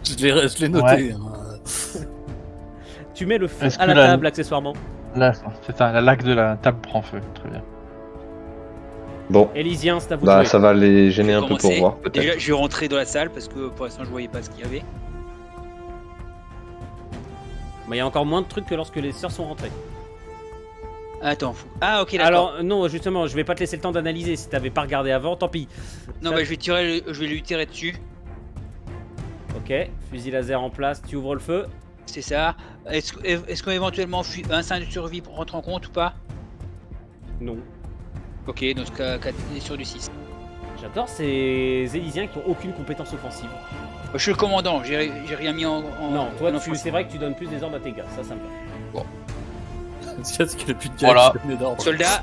Je l'ai noté. Ouais. Hein. Tu mets le feu à la table, accessoirement. Là, c'est ça, la laque de la table prend feu. Très bien. Bon. Élysien, c'est à vous de jouer. Ça va les gêner un peu pour commencer. voir, peut-être. Déjà, je vais rentrer dans la salle parce que pour l'instant, je voyais pas ce qu'il y avait. Mais il y a encore moins de trucs que lorsque les sœurs sont rentrées. Attends, fou. Ah, ok, d'accord. Alors, non, justement, je vais pas te laisser le temps d'analyser. Si t'avais pas regardé avant, tant pis. Non, Ça- bah, je vais lui tirer dessus. Ok, fusil laser en place, tu ouvres le feu. C'est ça. Est-ce qu'éventuellement un 5 de survie rentre en compte ou pas? Non. Ok, donc 4 sur du 6. J'adore ces Élysiens qui ont aucune compétence offensive. Je suis le commandant, j'ai rien mis en. Non, toi, en c'est vrai que tu donnes plus des ordres à tes gars, ça me va. C'est parce qu'il a plus de Voilà. d'ordre. Soldat,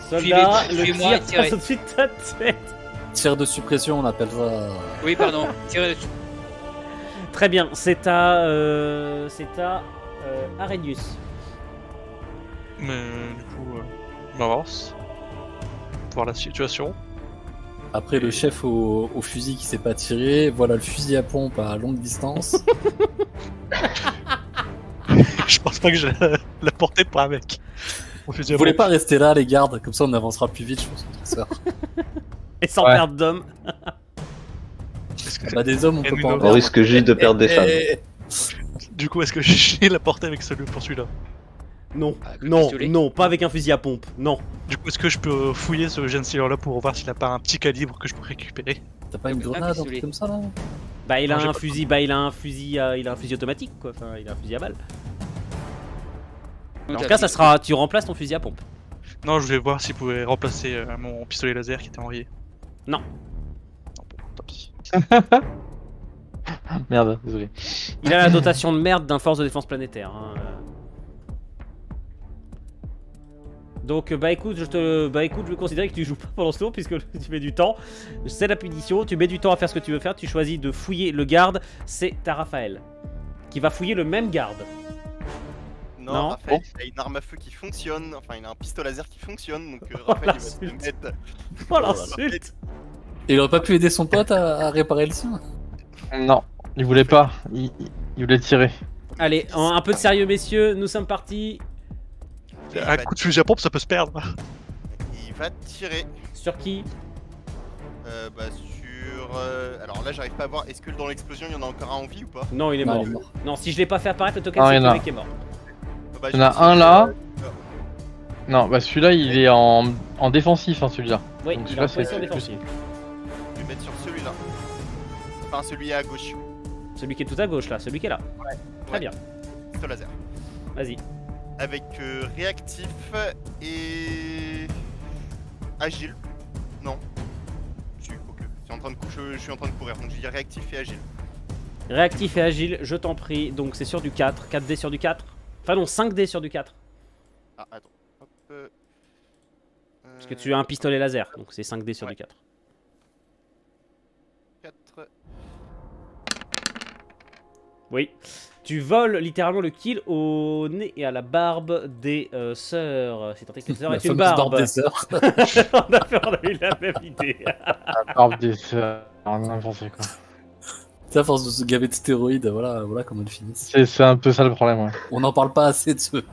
Soldat, le suivez-moi, tir tirez. passe au-dessus de ta tête. Tir de suppression, on appelle ça. oui, pardon, tirez dessus. Très bien, c'est à Arrhenius. Mais du coup, je m'avance. Voir la situation. Après, le chef au fusil qui sait pas tirer, voilà le fusil à pompe à longue distance. Je pense pas que j'ai la portée pour un mec. Vous voulez pas rester là, les gardes, comme ça on avancera plus vite, je pense, notre sœur. Et sans Ouais. perdre d'hommes. Bah, des hommes, on Et peut nous, pas en nous, On perdre. risque juste de perdre des femmes. Du coup, est-ce que j'ai la portée avec pour celui-là? Non, Avec le non, pistolet. non, pas avec un fusil à pompe, non. Du coup, est-ce que je peux fouiller ce Gensealer là pour voir s'il a pas un petit calibre que je peux récupérer? T'as pas une Un grenade, un pistolet. truc comme ça là? Bah il a Non, j'ai un pas fusil, il a un fusil automatique quoi, enfin il a un fusil à balle. En tout cas, ça sera, tu remplaces ton fusil à pompe. Non, je voulais voir s'il pouvait remplacer mon pistolet laser qui était enrayé. Non. Non, bon, tant pis. Merde, désolé. Il a la dotation de merde d'un force de défense planétaire. Hein. Donc bah écoute, je vais considérer que tu joues pas pendant ce tour puisque tu mets du temps. C'est la punition, tu mets du temps à faire ce que tu veux faire, tu choisis de fouiller le garde, c'est ta Raphaël. Qui va fouiller le même garde. Non, Non. Raphaël, il a une arme à feu qui fonctionne, enfin il a un pistolet laser qui fonctionne, donc Oh, Raphaël il va se l'insulte. mettre... Oh l'insulte. Et il aurait pas pu aider son pote à réparer le sien? Non, il voulait pas. Il voulait tirer. Allez, un peu de sérieux messieurs, nous sommes partis. Un coup de fusil à pompe, ça peut se perdre. Il va tirer Sur qui? bah, sur... alors là j'arrive pas à voir, est-ce que dans l'explosion il y en a encore un en vie ou pas? Non, il est Non, mort. il est mort. Non, si je l'ai pas fait apparaître, le token Ah, c'est il y en que a. le mec est mort. Bah, Il y en a je vais un essayer là. de- Non, bah celui-là il est en défensif, hein, celui-là. Oui, Donc il est en celui-là, c'est position plus- défensive. Je vais mettre sur celui-là. Enfin celui à gauche. Celui qui est tout à gauche là, celui qui est là. Très Ouais. bien, Pistolet laser. vas-y. Avec réactif et... agile. Non. Je suis je suis en train de courir, donc je dis réactif et agile. Réactif et agile, je t'en prie. Donc c'est sur du 4, 4D sur du 4. Enfin non, 5D sur du 4. Ah attends. Hop. Parce que tu as un pistolet laser, donc c'est 5D sur Ouais. du 4. 4. Oui. Tu voles littéralement le kill au nez et à la barbe des sœurs. C'est tant est que les sœurs La est une fameuse barbe. des sœurs. on a eu la même idée. Barbe des sœurs, n'importe quoi. C'est à force de se gaver de stéroïdes, voilà comment ils finissent. C'est un peu ça le problème, ouais. On n'en parle pas assez de ce Le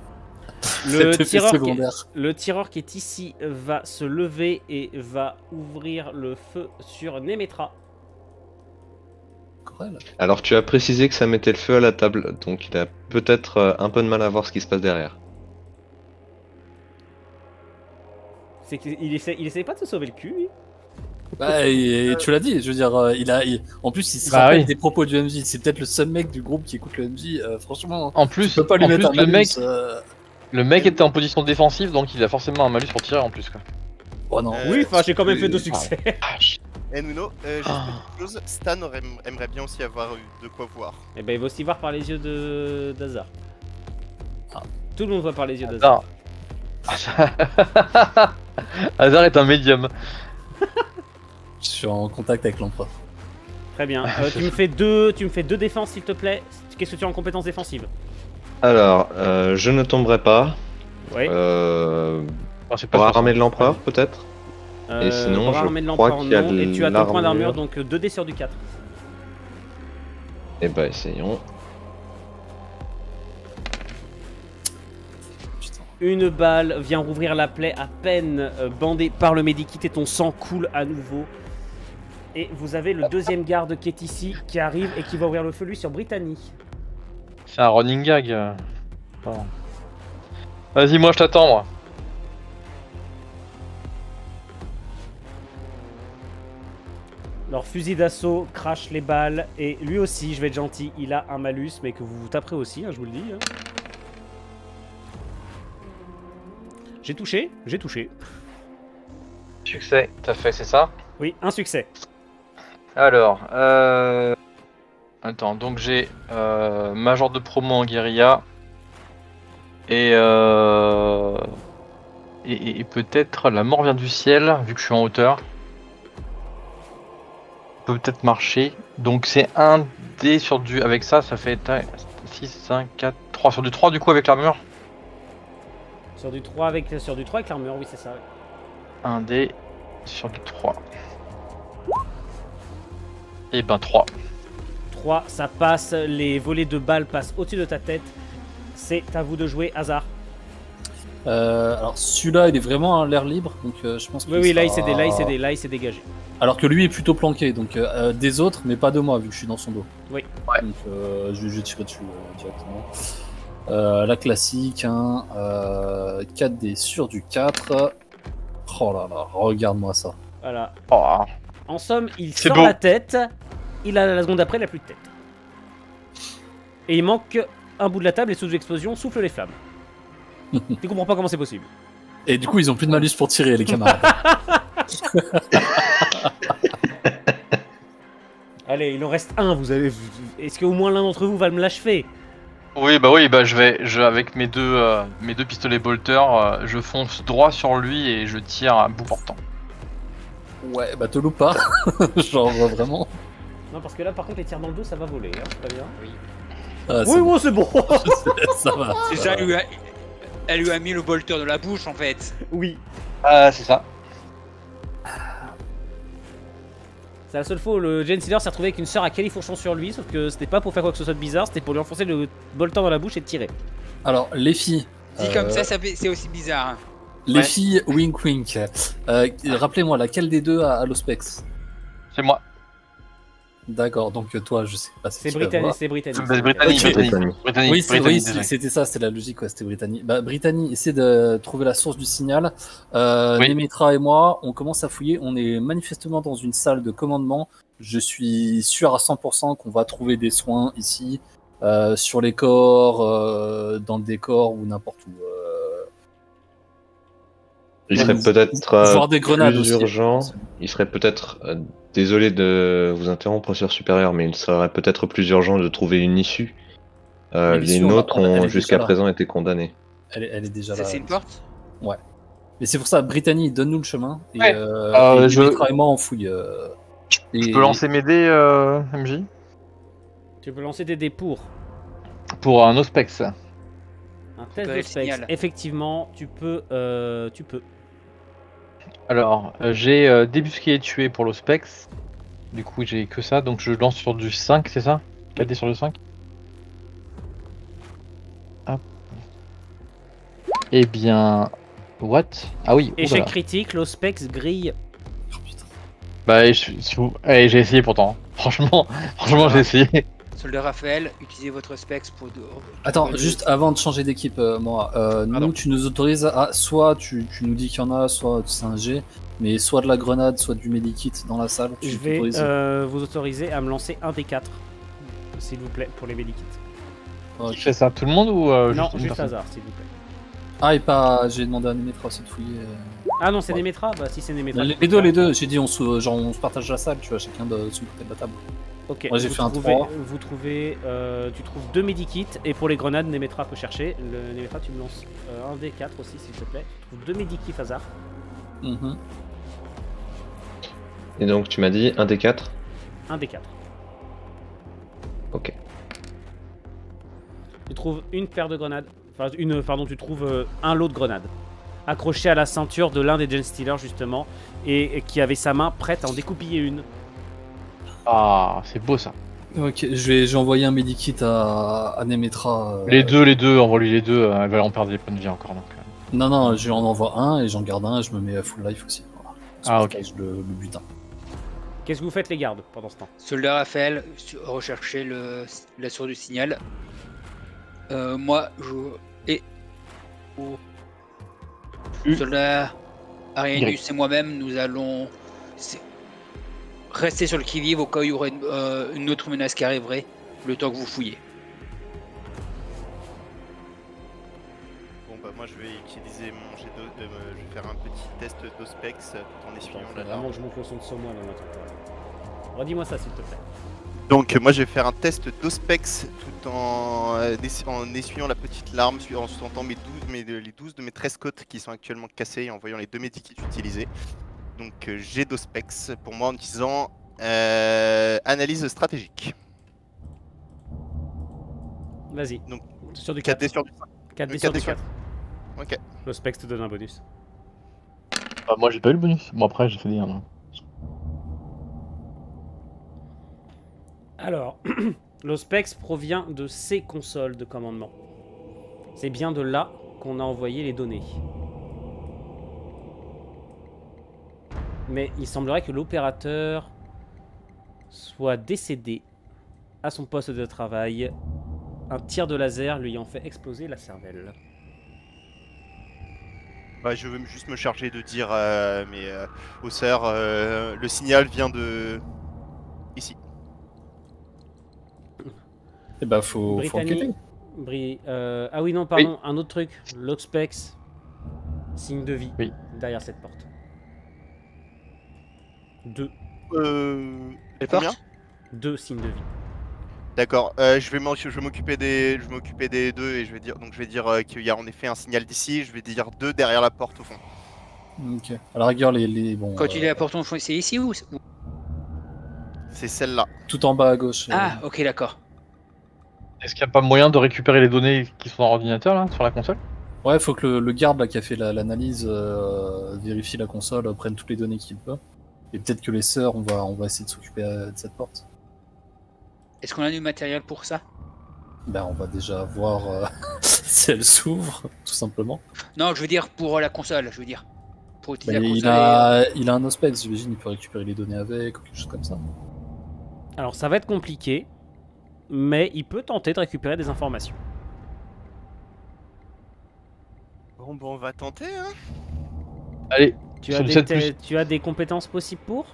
cet effet tireur, secondaire. le tireur qui est ici va se lever et va ouvrir le feu sur Nemetra. Corel. Alors tu as précisé que ça mettait le feu à la table, donc il a peut-être un peu de mal à voir ce qui se passe derrière. C'est qu'il essaye pas de se sauver le cul, lui. Bah, et tu l'as dit, je veux dire, en plus il se Bah rappelle oui. des propos du MJ, c'est peut-être le seul mec du groupe qui écoute le MJ, franchement, En plus, tu peux pas lui en mettre plus, un le malus, mec, le mec était en position défensive, donc il a forcément un malus pour tirer en plus, quoi. Oh non. Oui, enfin j'ai quand même fait 2 Ah. succès. Et Nuno, juste une petite chose, Stan aimerait bien aussi avoir de quoi voir. Et ben il va aussi voir par les yeux d'Hazard. Ah. Tout le monde voit par les yeux d'Hazard. Hasard. Hasard est un médium. Je suis en contact avec l'empereur. Très bien. Tu me fais deux défenses s'il te plaît. Qu'est-ce que tu as en compétences défensives? Alors, je ne tomberai pas. Oui. Ah, c'est pas Bras sûr, ça. armé de l'empereur peut-être. Et sinon, bras je armé de crois l'empereur, qu'il y a non. Et tu as ton point d'armure, l'armure. donc 2D sur du 4. Eh bah essayons. Putain. Une balle vient rouvrir la plaie à peine bandée par le medikit et ton sang coule à nouveau. Et vous avez le deuxième garde qui est ici, qui arrive et qui va ouvrir le feu lui sur Brittany. C'est un running gag. Pardon. Vas-y, moi je t'attends, moi. Leur fusil d'assaut crache les balles et lui aussi, je vais être gentil, il a un malus, mais que vous vous taperez aussi, hein, je vous le dis. Hein. J'ai touché, j'ai touché. Succès, t'as fait, c'est ça? Oui, un succès. Alors, attends, donc j'ai Major de promo en guérilla et peut-être la mort vient du ciel, vu que je suis en hauteur. Peut-être marcher. Donc c'est 1 dé sur du... Avec ça, ça fait 6, 5, 4, 3 sur du 3 du coup avec l'armure. Sur du 3 avec l'armure, oui c'est ça. 1 dé sur du 3. Et ben 3. 3, ça passe, les volets de balles passent au-dessus de ta tête. C'est à vous de jouer, hasard. Alors celui-là, il est vraiment à l'air libre, donc je pense que. Oui, là il s'est dégagé. Alors que lui est plutôt planqué, donc des autres, mais pas de moi, vu que je suis dans son dos. Oui. Ouais. Donc je vais tirer dessus directement. La classique, hein, 4D sur du 4. Oh là là, regarde-moi ça. Voilà. Oh. En somme, il C'est sort beau. la tête, il a la seconde d'après, il a plus de tête. Et il manque un bout de la table et sous l'explosion souffle les flammes. Tu comprends pas comment c'est possible. Et du coup, ils ont plus de malus pour tirer, les camarades. Allez, il en reste un, vous avez... Est-ce qu'au moins l'un d'entre vous va me l'achever? Oui, je avec mes deux pistolets bolter, je fonce droit sur lui et je tire à bout portant. Ouais, bah te loupe pas. Genre vraiment. Non, parce que là, par contre, les tirs dans le dos, ça va voler, hein, c'est pas bien. Oui. Ah, Oui, oui, c'est bon. ça va. C'est ça, elle lui a mis le bolter de la bouche en fait. Oui. Ah, c'est ça. C'est la seule fois où le Jane Stealer s'est retrouvé avec une sœur à califourchon sur lui, sauf que c'était pas pour faire quoi que ce soit de bizarre, c'était pour lui enfoncer le bolter dans la bouche et tirer. Alors, les filles. Dit comme ça c'est aussi bizarre. Hein. Les filles, wink wink. Rappelez-moi, laquelle des deux a l'Ospex? C'est moi. D'accord, donc toi, je sais pas si C'est tu vas Britannie, voir. c'est Britannie. C'est Britannie, Ok. Britannie. Oui, Britannie, désolé. c'était ça, c'était la logique, ouais, c'était Britannie. Bah, Britannie essaie de trouver la source du signal. Oui. Nemetra et moi, on commence à fouiller. On est manifestement dans une salle de commandement. Je suis sûr à 100% qu'on va trouver des soins ici, sur les corps, dans le décor ou n'importe où. Il serait peut-être Voir des grenades plus aussi. urgent. Il serait peut-être, désolé de vous interrompre, professeur supérieur, mais il serait peut-être plus urgent de trouver une issue. Mais Les l'issue, nôtres elle est ont déjà jusqu'à là. présent été condamnés. Elle est déjà Ça là. c'est une porte. Mais c'est pour ça, Britannie, donne-nous le chemin. Et, Ouais. et Je- Nemetra et moi, on fouille. Je peux lancer mes dés, MJ? Tu peux lancer des dés pour Pour un Ospex. un test Récupérer de le specs. signal. Effectivement, tu peux. Alors, j'ai débusqué et tué pour l'Ospex. Du coup, j'ai que ça, donc je lance sur du 5, c'est ça? 4D sur le 5. Hop. Eh bien... What? Ah oui, Échec oulala. critique, l'Ospex grille. Oh, putain. Bah, j'ai essayé pourtant. Franchement, j'ai essayé. Soldat Raphaël, utilisez votre specs pour... Attends, juste avant de changer d'équipe, moi, nous, tu nous autorises à soit tu nous dis qu'il y en a, soit c'est un G, mais soit de la grenade, soit du medikit dans la salle. Tu Je vais t'autorises. vous autoriser à me lancer un des 4, s'il vous plaît, pour les medikits. Ok. Je fais ça à tout le monde ou Non, une juste personne? hasard, s'il vous plaît. Ah, et pas. J'ai demandé à Nemetra aussi de fouiller. Ah non, c'est Ouais. Nemetra. Bah si c'est Nemetra. Les deux, j'ai dit on se partage la salle, tu vois, chacun de son côté de la table. Ok. Moi, j'ai vous fait un trouvez- 3. tu trouves 2 medikits et pour les grenades, Nemetra peut chercher. Le Nemetra, tu me lances un des 4 aussi, s'il te plaît. Tu trouves 2 medikits hasard. Mhm. Et donc, tu m'as dit un des 4. Un des 4. Ok. Tu trouves une paire de grenades. Enfin, tu trouves un lot de grenades. Accroché à la ceinture de l'un des Gen Stealers, justement. Et qui avait sa main prête à en découpiller une. Ah, c'est beau ça. Ok, j'ai envoyé un medikit à Nemetra. Les deux, envoie-lui les deux, elle va en perdre des points de vie encore donc. Non, je lui en envoie un et j'en garde un et je me mets à full life aussi. Voilà. Ah, ok. Le butin. Qu'est-ce que vous faites, les gardes, pendant ce temps? Soldat Raphaël, recherchez la source du signal. Moi, et Soldat, Arianus et moi-même, nous allons rester sur le qui-vive au cas où il y aurait une autre menace qui arriverait, le temps que vous fouillez. Bon bah moi je vais utiliser mon jet je vais faire un petit test d'Ospex tout en essuyant Faut la vraiment larme. que je monte le son de Somois dans notre. Redis-moi ça s'il te plaît. Donc moi je vais faire un test d'Ospex tout en essuyant la petite larme, en sentant les 12 de mes 13 côtes qui sont actuellement cassées et en voyant les 2 médikits utilisés. Donc jet d'Ospex pour moi en disant analyse stratégique. Vas-y. Donc sur du 4. 4D sur du 5. 4D sur du 4. Ok. Le Spex te donne un bonus. Bah, moi j'ai pas eu le bonus. Bon après j'ai fait des 1. Alors, l'Ospex provient de ces consoles de commandement. C'est bien de là qu'on a envoyé les données. Mais il semblerait que l'opérateur soit décédé à son poste de travail, un tir de laser lui ayant fait exploser la cervelle. Bah, je veux juste me charger de dire aux sœurs, le signal vient de ici. Et bah faut enquêter. Ah oui non pardon, un autre truc. L'Ospex, signe de vie derrière cette porte. 2. Combien 2 signes de vie. D'accord, je vais m'occuper des 2 et je vais dire qu'il y a en effet un signal d'ici, je vais dire 2 derrière la porte au fond. Ok. À la rigueur bon. Quand tu dis la porte au fond, c'est ici ou C'est celle-là. Tout en bas à gauche. Ah, ok, d'accord. Est-ce qu'il n'y a pas moyen de récupérer les données qui sont dans l'ordinateur là, sur la console? Ouais, faut que le garde là, qui a fait l'analyse vérifie la console, prenne toutes les données qu'il peut. Et peut-être que les sœurs, on va essayer de s'occuper de cette porte. Est-ce qu'on a du matériel pour ça? Ben, on va déjà voir si elle s'ouvre, tout simplement. Non, je veux dire pour la console, je veux dire. Pour utiliser Ben, la console. il a un Ospex, j'imagine, il peut récupérer les données avec, ou quelque chose comme ça. Alors ça va être compliqué, mais il peut tenter de récupérer des informations. Bon, on va tenter, hein. Allez, Tu as des compétences possibles pour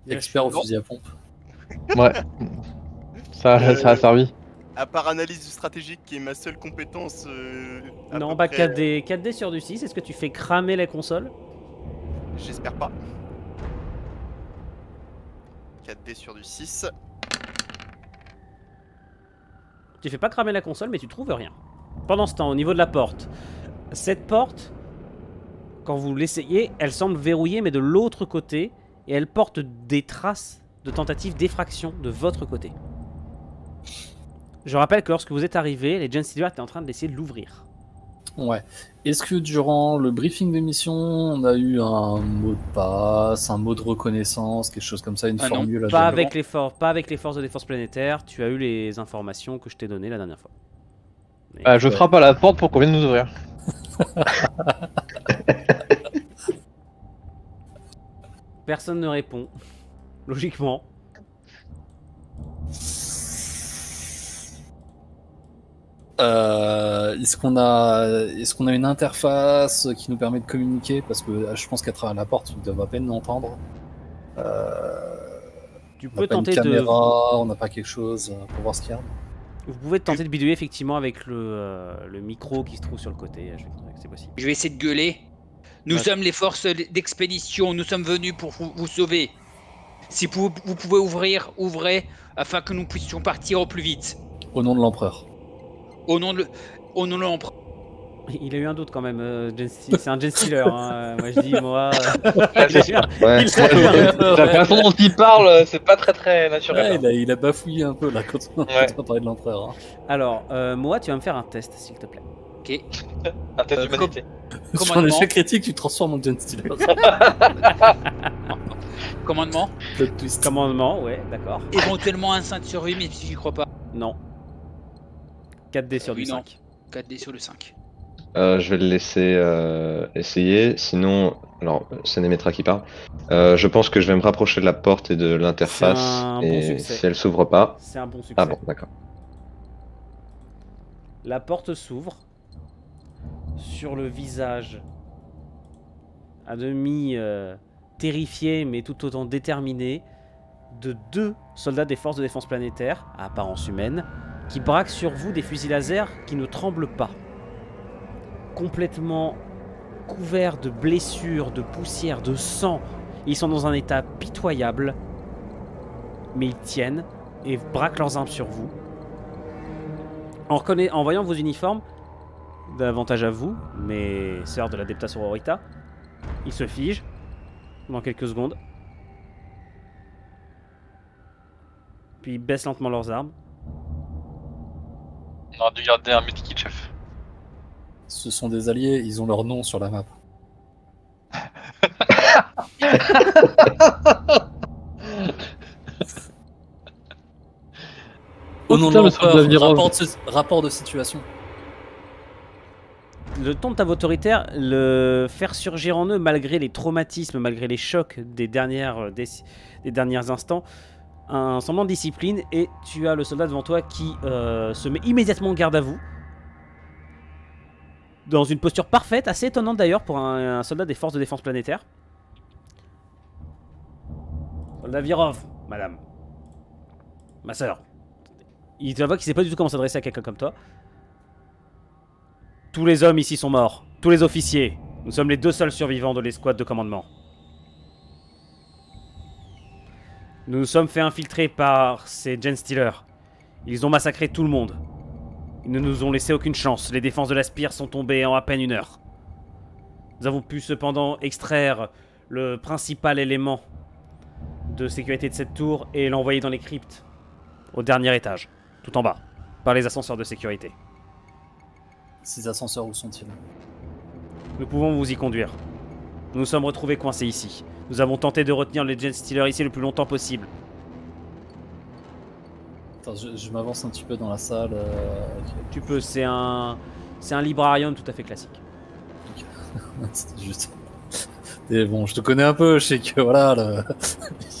Expert au fusil à pompe. Ouais. Ça a servi. À part analyse stratégique qui est ma seule compétence. Non, bah 4D sur du 6, est-ce que tu fais cramer la console? J'espère pas. 4D sur du 6. Tu fais pas cramer la console, mais tu trouves rien. Pendant ce temps, au niveau de la porte, cette porte, quand vous l'essayez, elle semble verrouillée, mais de l'autre côté, et elle porte des traces de tentatives d'effraction de votre côté. Je rappelle que lorsque vous êtes arrivé, les Genestealers étaient en train d'essayer de l'ouvrir. Ouais. Est-ce que durant le briefing de mission, on a eu un mot de passe, un mot de reconnaissance, quelque chose comme ça, une formule non, pas avec les forces de défense planétaire, tu as eu les informations que je t'ai données la dernière fois. Mais je frappe à la porte pour qu'on vienne nous ouvrir. Personne ne répond, logiquement. Est-ce qu'on a une interface qui nous permet de communiquer? Parce que je pense qu'à travers la porte, ils doivent à peine l'entendre. Tu on peux n'a pas une tenter caméra, on n'a pas quelque chose pour voir ce qu'il y a. Vous pouvez tenter de bidouiller effectivement avec le micro qui se trouve sur le côté. C'est possible. Je vais essayer de gueuler. Nous sommes les forces d'expédition, nous sommes venus pour vous sauver. Si vous pouvez ouvrir, ouvrez, afin que nous puissions partir au plus vite. Au nom de l'empereur. Au nom de l'empereur. Il a eu un doute quand même, c'est un Genestealer, hein. Moi je dis, moi... La façon dont il parle, c'est pas très naturel. Ouais, il a bafouillé un peu là quand on parlait de l'empereur. Hein. Alors, moi tu vas me faire un test s'il te plaît. Ok. Un test d'humanité. Sur un échec critique, tu transformes en Genestealer. Commandement. Plot twist. Commandement, ouais, d'accord. Éventuellement un 5 sur 8, mais j'y crois pas. Non. 4D sur du non. 5. 4D sur le 5. Je vais le laisser essayer. Sinon, alors, c'est Nemetra qui parle. Je pense que je vais me rapprocher de la porte et de l'interface. C'est un bon Et succès. si elle s'ouvre pas. C'est un bon succès. Ah bon, d'accord. La porte s'ouvre. Sur le visage, à demi terrifié, mais tout autant déterminé, de 2 soldats des forces de défense planétaire, à apparence humaine, qui braquent sur vous des fusils laser qui ne tremblent pas. Complètement couverts de blessures, de poussière, de sang. Ils sont dans un état pitoyable, mais ils tiennent et braquent leurs armes sur vous. En voyant vos uniformes, davantage à vous, mes sœurs de l'Adepta Sororita, ils se figent pendant quelques secondes. Puis ils baissent lentement leurs armes. On aurait dû garder un medkit, chef. Ce sont des alliés, ils ont leur nom sur la map. Au nom de l'empereur, rapport de situation. Le ton de ta voix autoritaire, le faire surgir en eux, malgré les traumatismes, malgré les chocs des derniers instants, un semblant de discipline, et tu as le soldat devant toi qui se met immédiatement en garde à vous. Dans une posture parfaite, assez étonnante d'ailleurs pour un soldat des forces de défense planétaire. Soldat Virov, madame. Ma sœur. Il te voit qu'il sait pas du tout comment s'adresser à quelqu'un comme toi. Tous les hommes ici sont morts. Tous les officiers. Nous sommes les 2 seuls survivants de l'escouade de commandement. Nous nous sommes fait infiltrer par ces Genestealers. Ils ont massacré tout le monde. Ils ne nous ont laissé aucune chance. Les défenses de la Spire sont tombées en à peine 1 heure. Nous avons pu cependant extraire le principal élément de sécurité de cette tour et l'envoyer dans les cryptes, au dernier étage, tout en bas, par les ascenseurs de sécurité. Ces ascenseurs, où sont-ils? Nous pouvons vous y conduire. Nous nous sommes retrouvés coincés ici. Nous avons tenté de retenir les Genestealers ici le plus longtemps possible. Attends, je m'avance un petit peu dans la salle. Tu peux, c'est un librarium tout à fait classique. C'était juste... Et bon, je te connais un peu, je sais que voilà,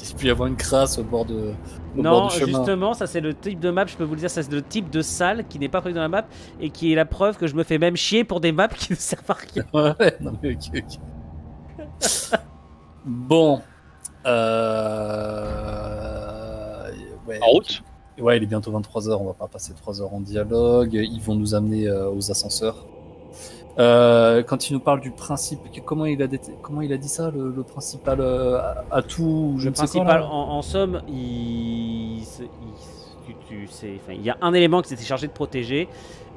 il peut y avoir une crasse au bord de... Non, justement, ça c'est le type de map, je peux vous le dire, ça c'est le type de salle qui n'est pas prévu dans la map et qui est la preuve que je me fais même chier pour des maps qui ne servent à rien. Ouais, non mais ok. Bon. Ouais, en route. Ouais, il est bientôt 23h, on va pas passer 3 heures en dialogue. Ils vont nous amener aux ascenseurs. Quand il nous parle du principe, comment il a dit ça, le principal atout, Le principal, en somme, il y a un élément qui s'était chargé de protéger,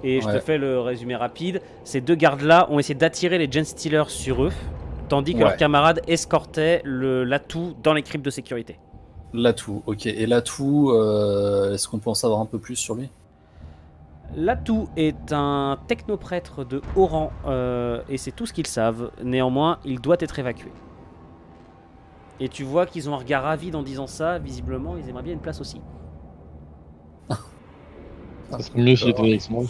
et je te fais le résumé rapide. Ces 2 gardes-là ont essayé d'attirer les Genestealers sur eux, tandis que leurs camarades escortaient l'atout dans les cryptes de sécurité. L'atout, ok. Et l'atout, est-ce qu'on peut en savoir un peu plus sur lui? L'atout est un technoprêtre de haut rang, et c'est tout ce qu'ils savent. Néanmoins, il doit être évacué. Et tu vois qu'ils ont un regard avide en disant ça. Visiblement, ils aimeraient bien une place aussi. Ça serait mieux si j'étais avec moi.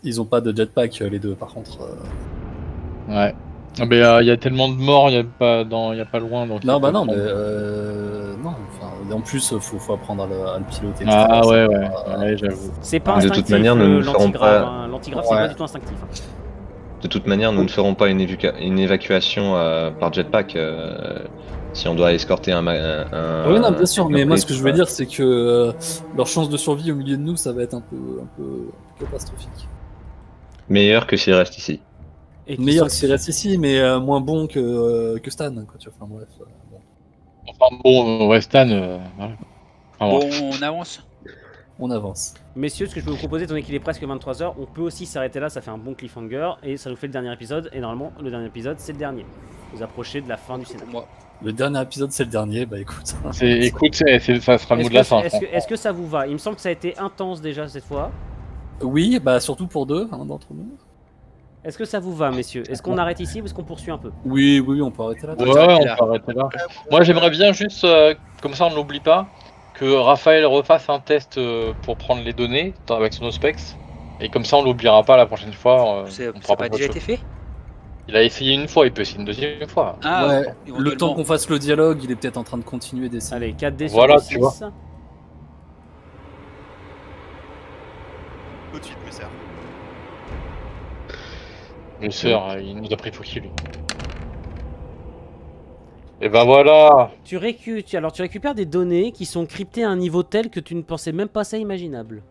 Ils ont pas de jetpack, les 2, par contre. Ouais. Ah mais il y a tellement de morts, il y a pas loin. Donc non, bah non, mais non. Enfin, en plus, faut apprendre à le piloter. Ah ouais, j'avoue. C'est pas de instinctif. toute manière, nous ne ferons pas. L'antigrave, c'est pas du tout instinctif. De toute manière, nous ne ferons pas une évacuation par jetpack si on doit escorter un. Oui, non, bien sûr, mais moi ce que je veux dire, c'est que leur chance de survie au milieu de nous, ça va être un peu catastrophique. Meilleur que s'ils restent ici. Meilleur que s'ils restent ici, mais moins bon que Stan, quoi, tu vois. Enfin bref. Bon. Enfin bon, ouais, Stan. Voilà. Bon, on avance. On avance. Messieurs, ce que je peux vous proposer, étant donné qu'il est presque 23h, on peut aussi s'arrêter là, ça fait un bon cliffhanger, et ça nous fait le dernier épisode, et normalement, le dernier épisode, c'est le dernier. Vous approchez de la fin du scénario. Le dernier épisode, c'est le dernier, bah écoute. Écoute, ça sera le mot de la fin. Est-ce que ça vous va? Il me semble que ça a été intense déjà cette fois. Oui, bah surtout pour 2 d'entre nous. Est-ce que ça vous va, messieurs? Est-ce qu'on arrête ici ou est-ce qu'on poursuit un peu? Oui, on peut arrêter là. Ouais, on peut arrêter là. Moi, j'aimerais bien juste, comme ça on ne l'oublie pas, que Raphaël refasse un test pour prendre les données avec son Auspex Et comme ça, on l'oubliera pas la prochaine fois. Ça on n'a pourra pas pas déjà faire été fait? Il a essayé une fois, il peut essayer une deuxième fois. Ah, Ouais, éventuellement. le temps qu'on fasse le dialogue, il est peut-être en train de continuer d'essayer. Allez, 4D sur Voilà, le tu vois. 6. Tout de suite, mes sœurs. Une sœur, il nous a pris pour qui lui? Et ben voilà. Alors, tu récupères des données qui sont cryptées à un niveau tel que tu ne pensais même pas ça imaginable.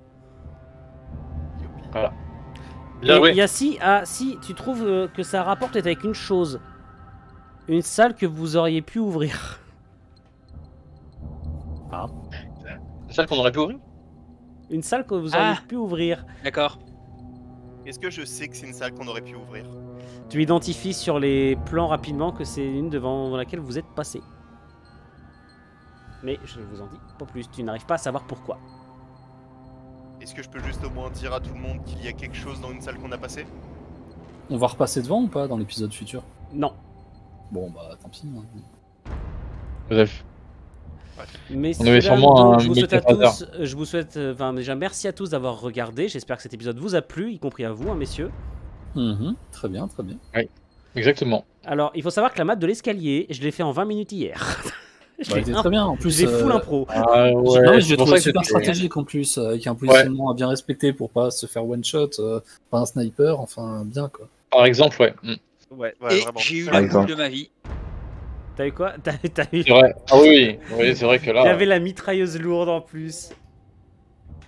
Bien Et joué. il y a si tu trouves que ça rapporte peut-être avec une chose. Une salle que vous auriez pu ouvrir. C'est celle qu'on aurait pu ouvrir? Une salle que vous auriez Ah. pu ouvrir. D'accord. Est-ce que je sais que c'est une salle qu'on aurait pu ouvrir? Tu identifies sur les plans rapidement que c'est une devant laquelle vous êtes passé. Mais je vous en dis pas plus, tu n'arrives pas à savoir pourquoi. Est-ce que je peux juste au moins dire à tout le monde qu'il y a quelque chose dans une salle qu'on a passée? On va repasser devant ou pas dans l'épisode futur? Non. Bon bah tant pis. Hein. Bref. Mais On avait sûrement un je vous souhaite à multi-phaser. tous, je vous souhaite, déjà merci à tous d'avoir regardé. J'espère que cet épisode vous a plu, y compris à vous, hein, messieurs. Très bien, très bien. Exactement. Alors, il faut savoir que la map de l'escalier, je l'ai fait en 20 minutes hier. Bah, il était très bien en plus. J'ai full impro. Ah Non, ouais, mais c'est j'ai pour trouvé ça que super c'était- stratégique en plus, avec un positionnement à bien respecter pour pas se faire one shot par un sniper, enfin bien quoi. Par exemple, ouais. Ouais. Ouais, Et vraiment. j'ai eu Par la boule exemple. de ma vie. T'as eu quoi? T'as eu... C'est vrai. Ah oui, oui, c'est vrai que Il y là, avait la mitrailleuse lourde en plus.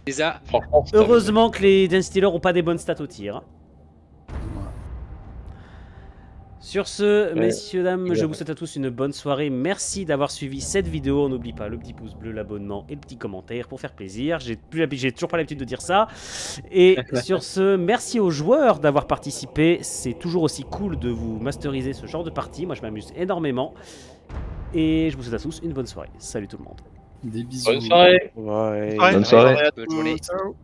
C'est ça. franchement, c'était- Heureusement que les Dance Stealers ont pas des bonnes stats au tir. Sur ce, messieurs, dames, je vous souhaite à tous une bonne soirée. Merci d'avoir suivi cette vidéo. On n'oublie pas le petit pouce bleu, l'abonnement et le petit commentaire pour faire plaisir. J'ai toujours pas l'habitude de dire ça. Et sur ce, merci aux joueurs d'avoir participé. C'est toujours aussi cool de vous masteriser ce genre de partie. Moi, je m'amuse énormément. Et je vous souhaite à tous une bonne soirée. Salut tout le monde. Des bisous. Bonne soirée. Ouais. Bonne soirée. à Bonne journée. tous.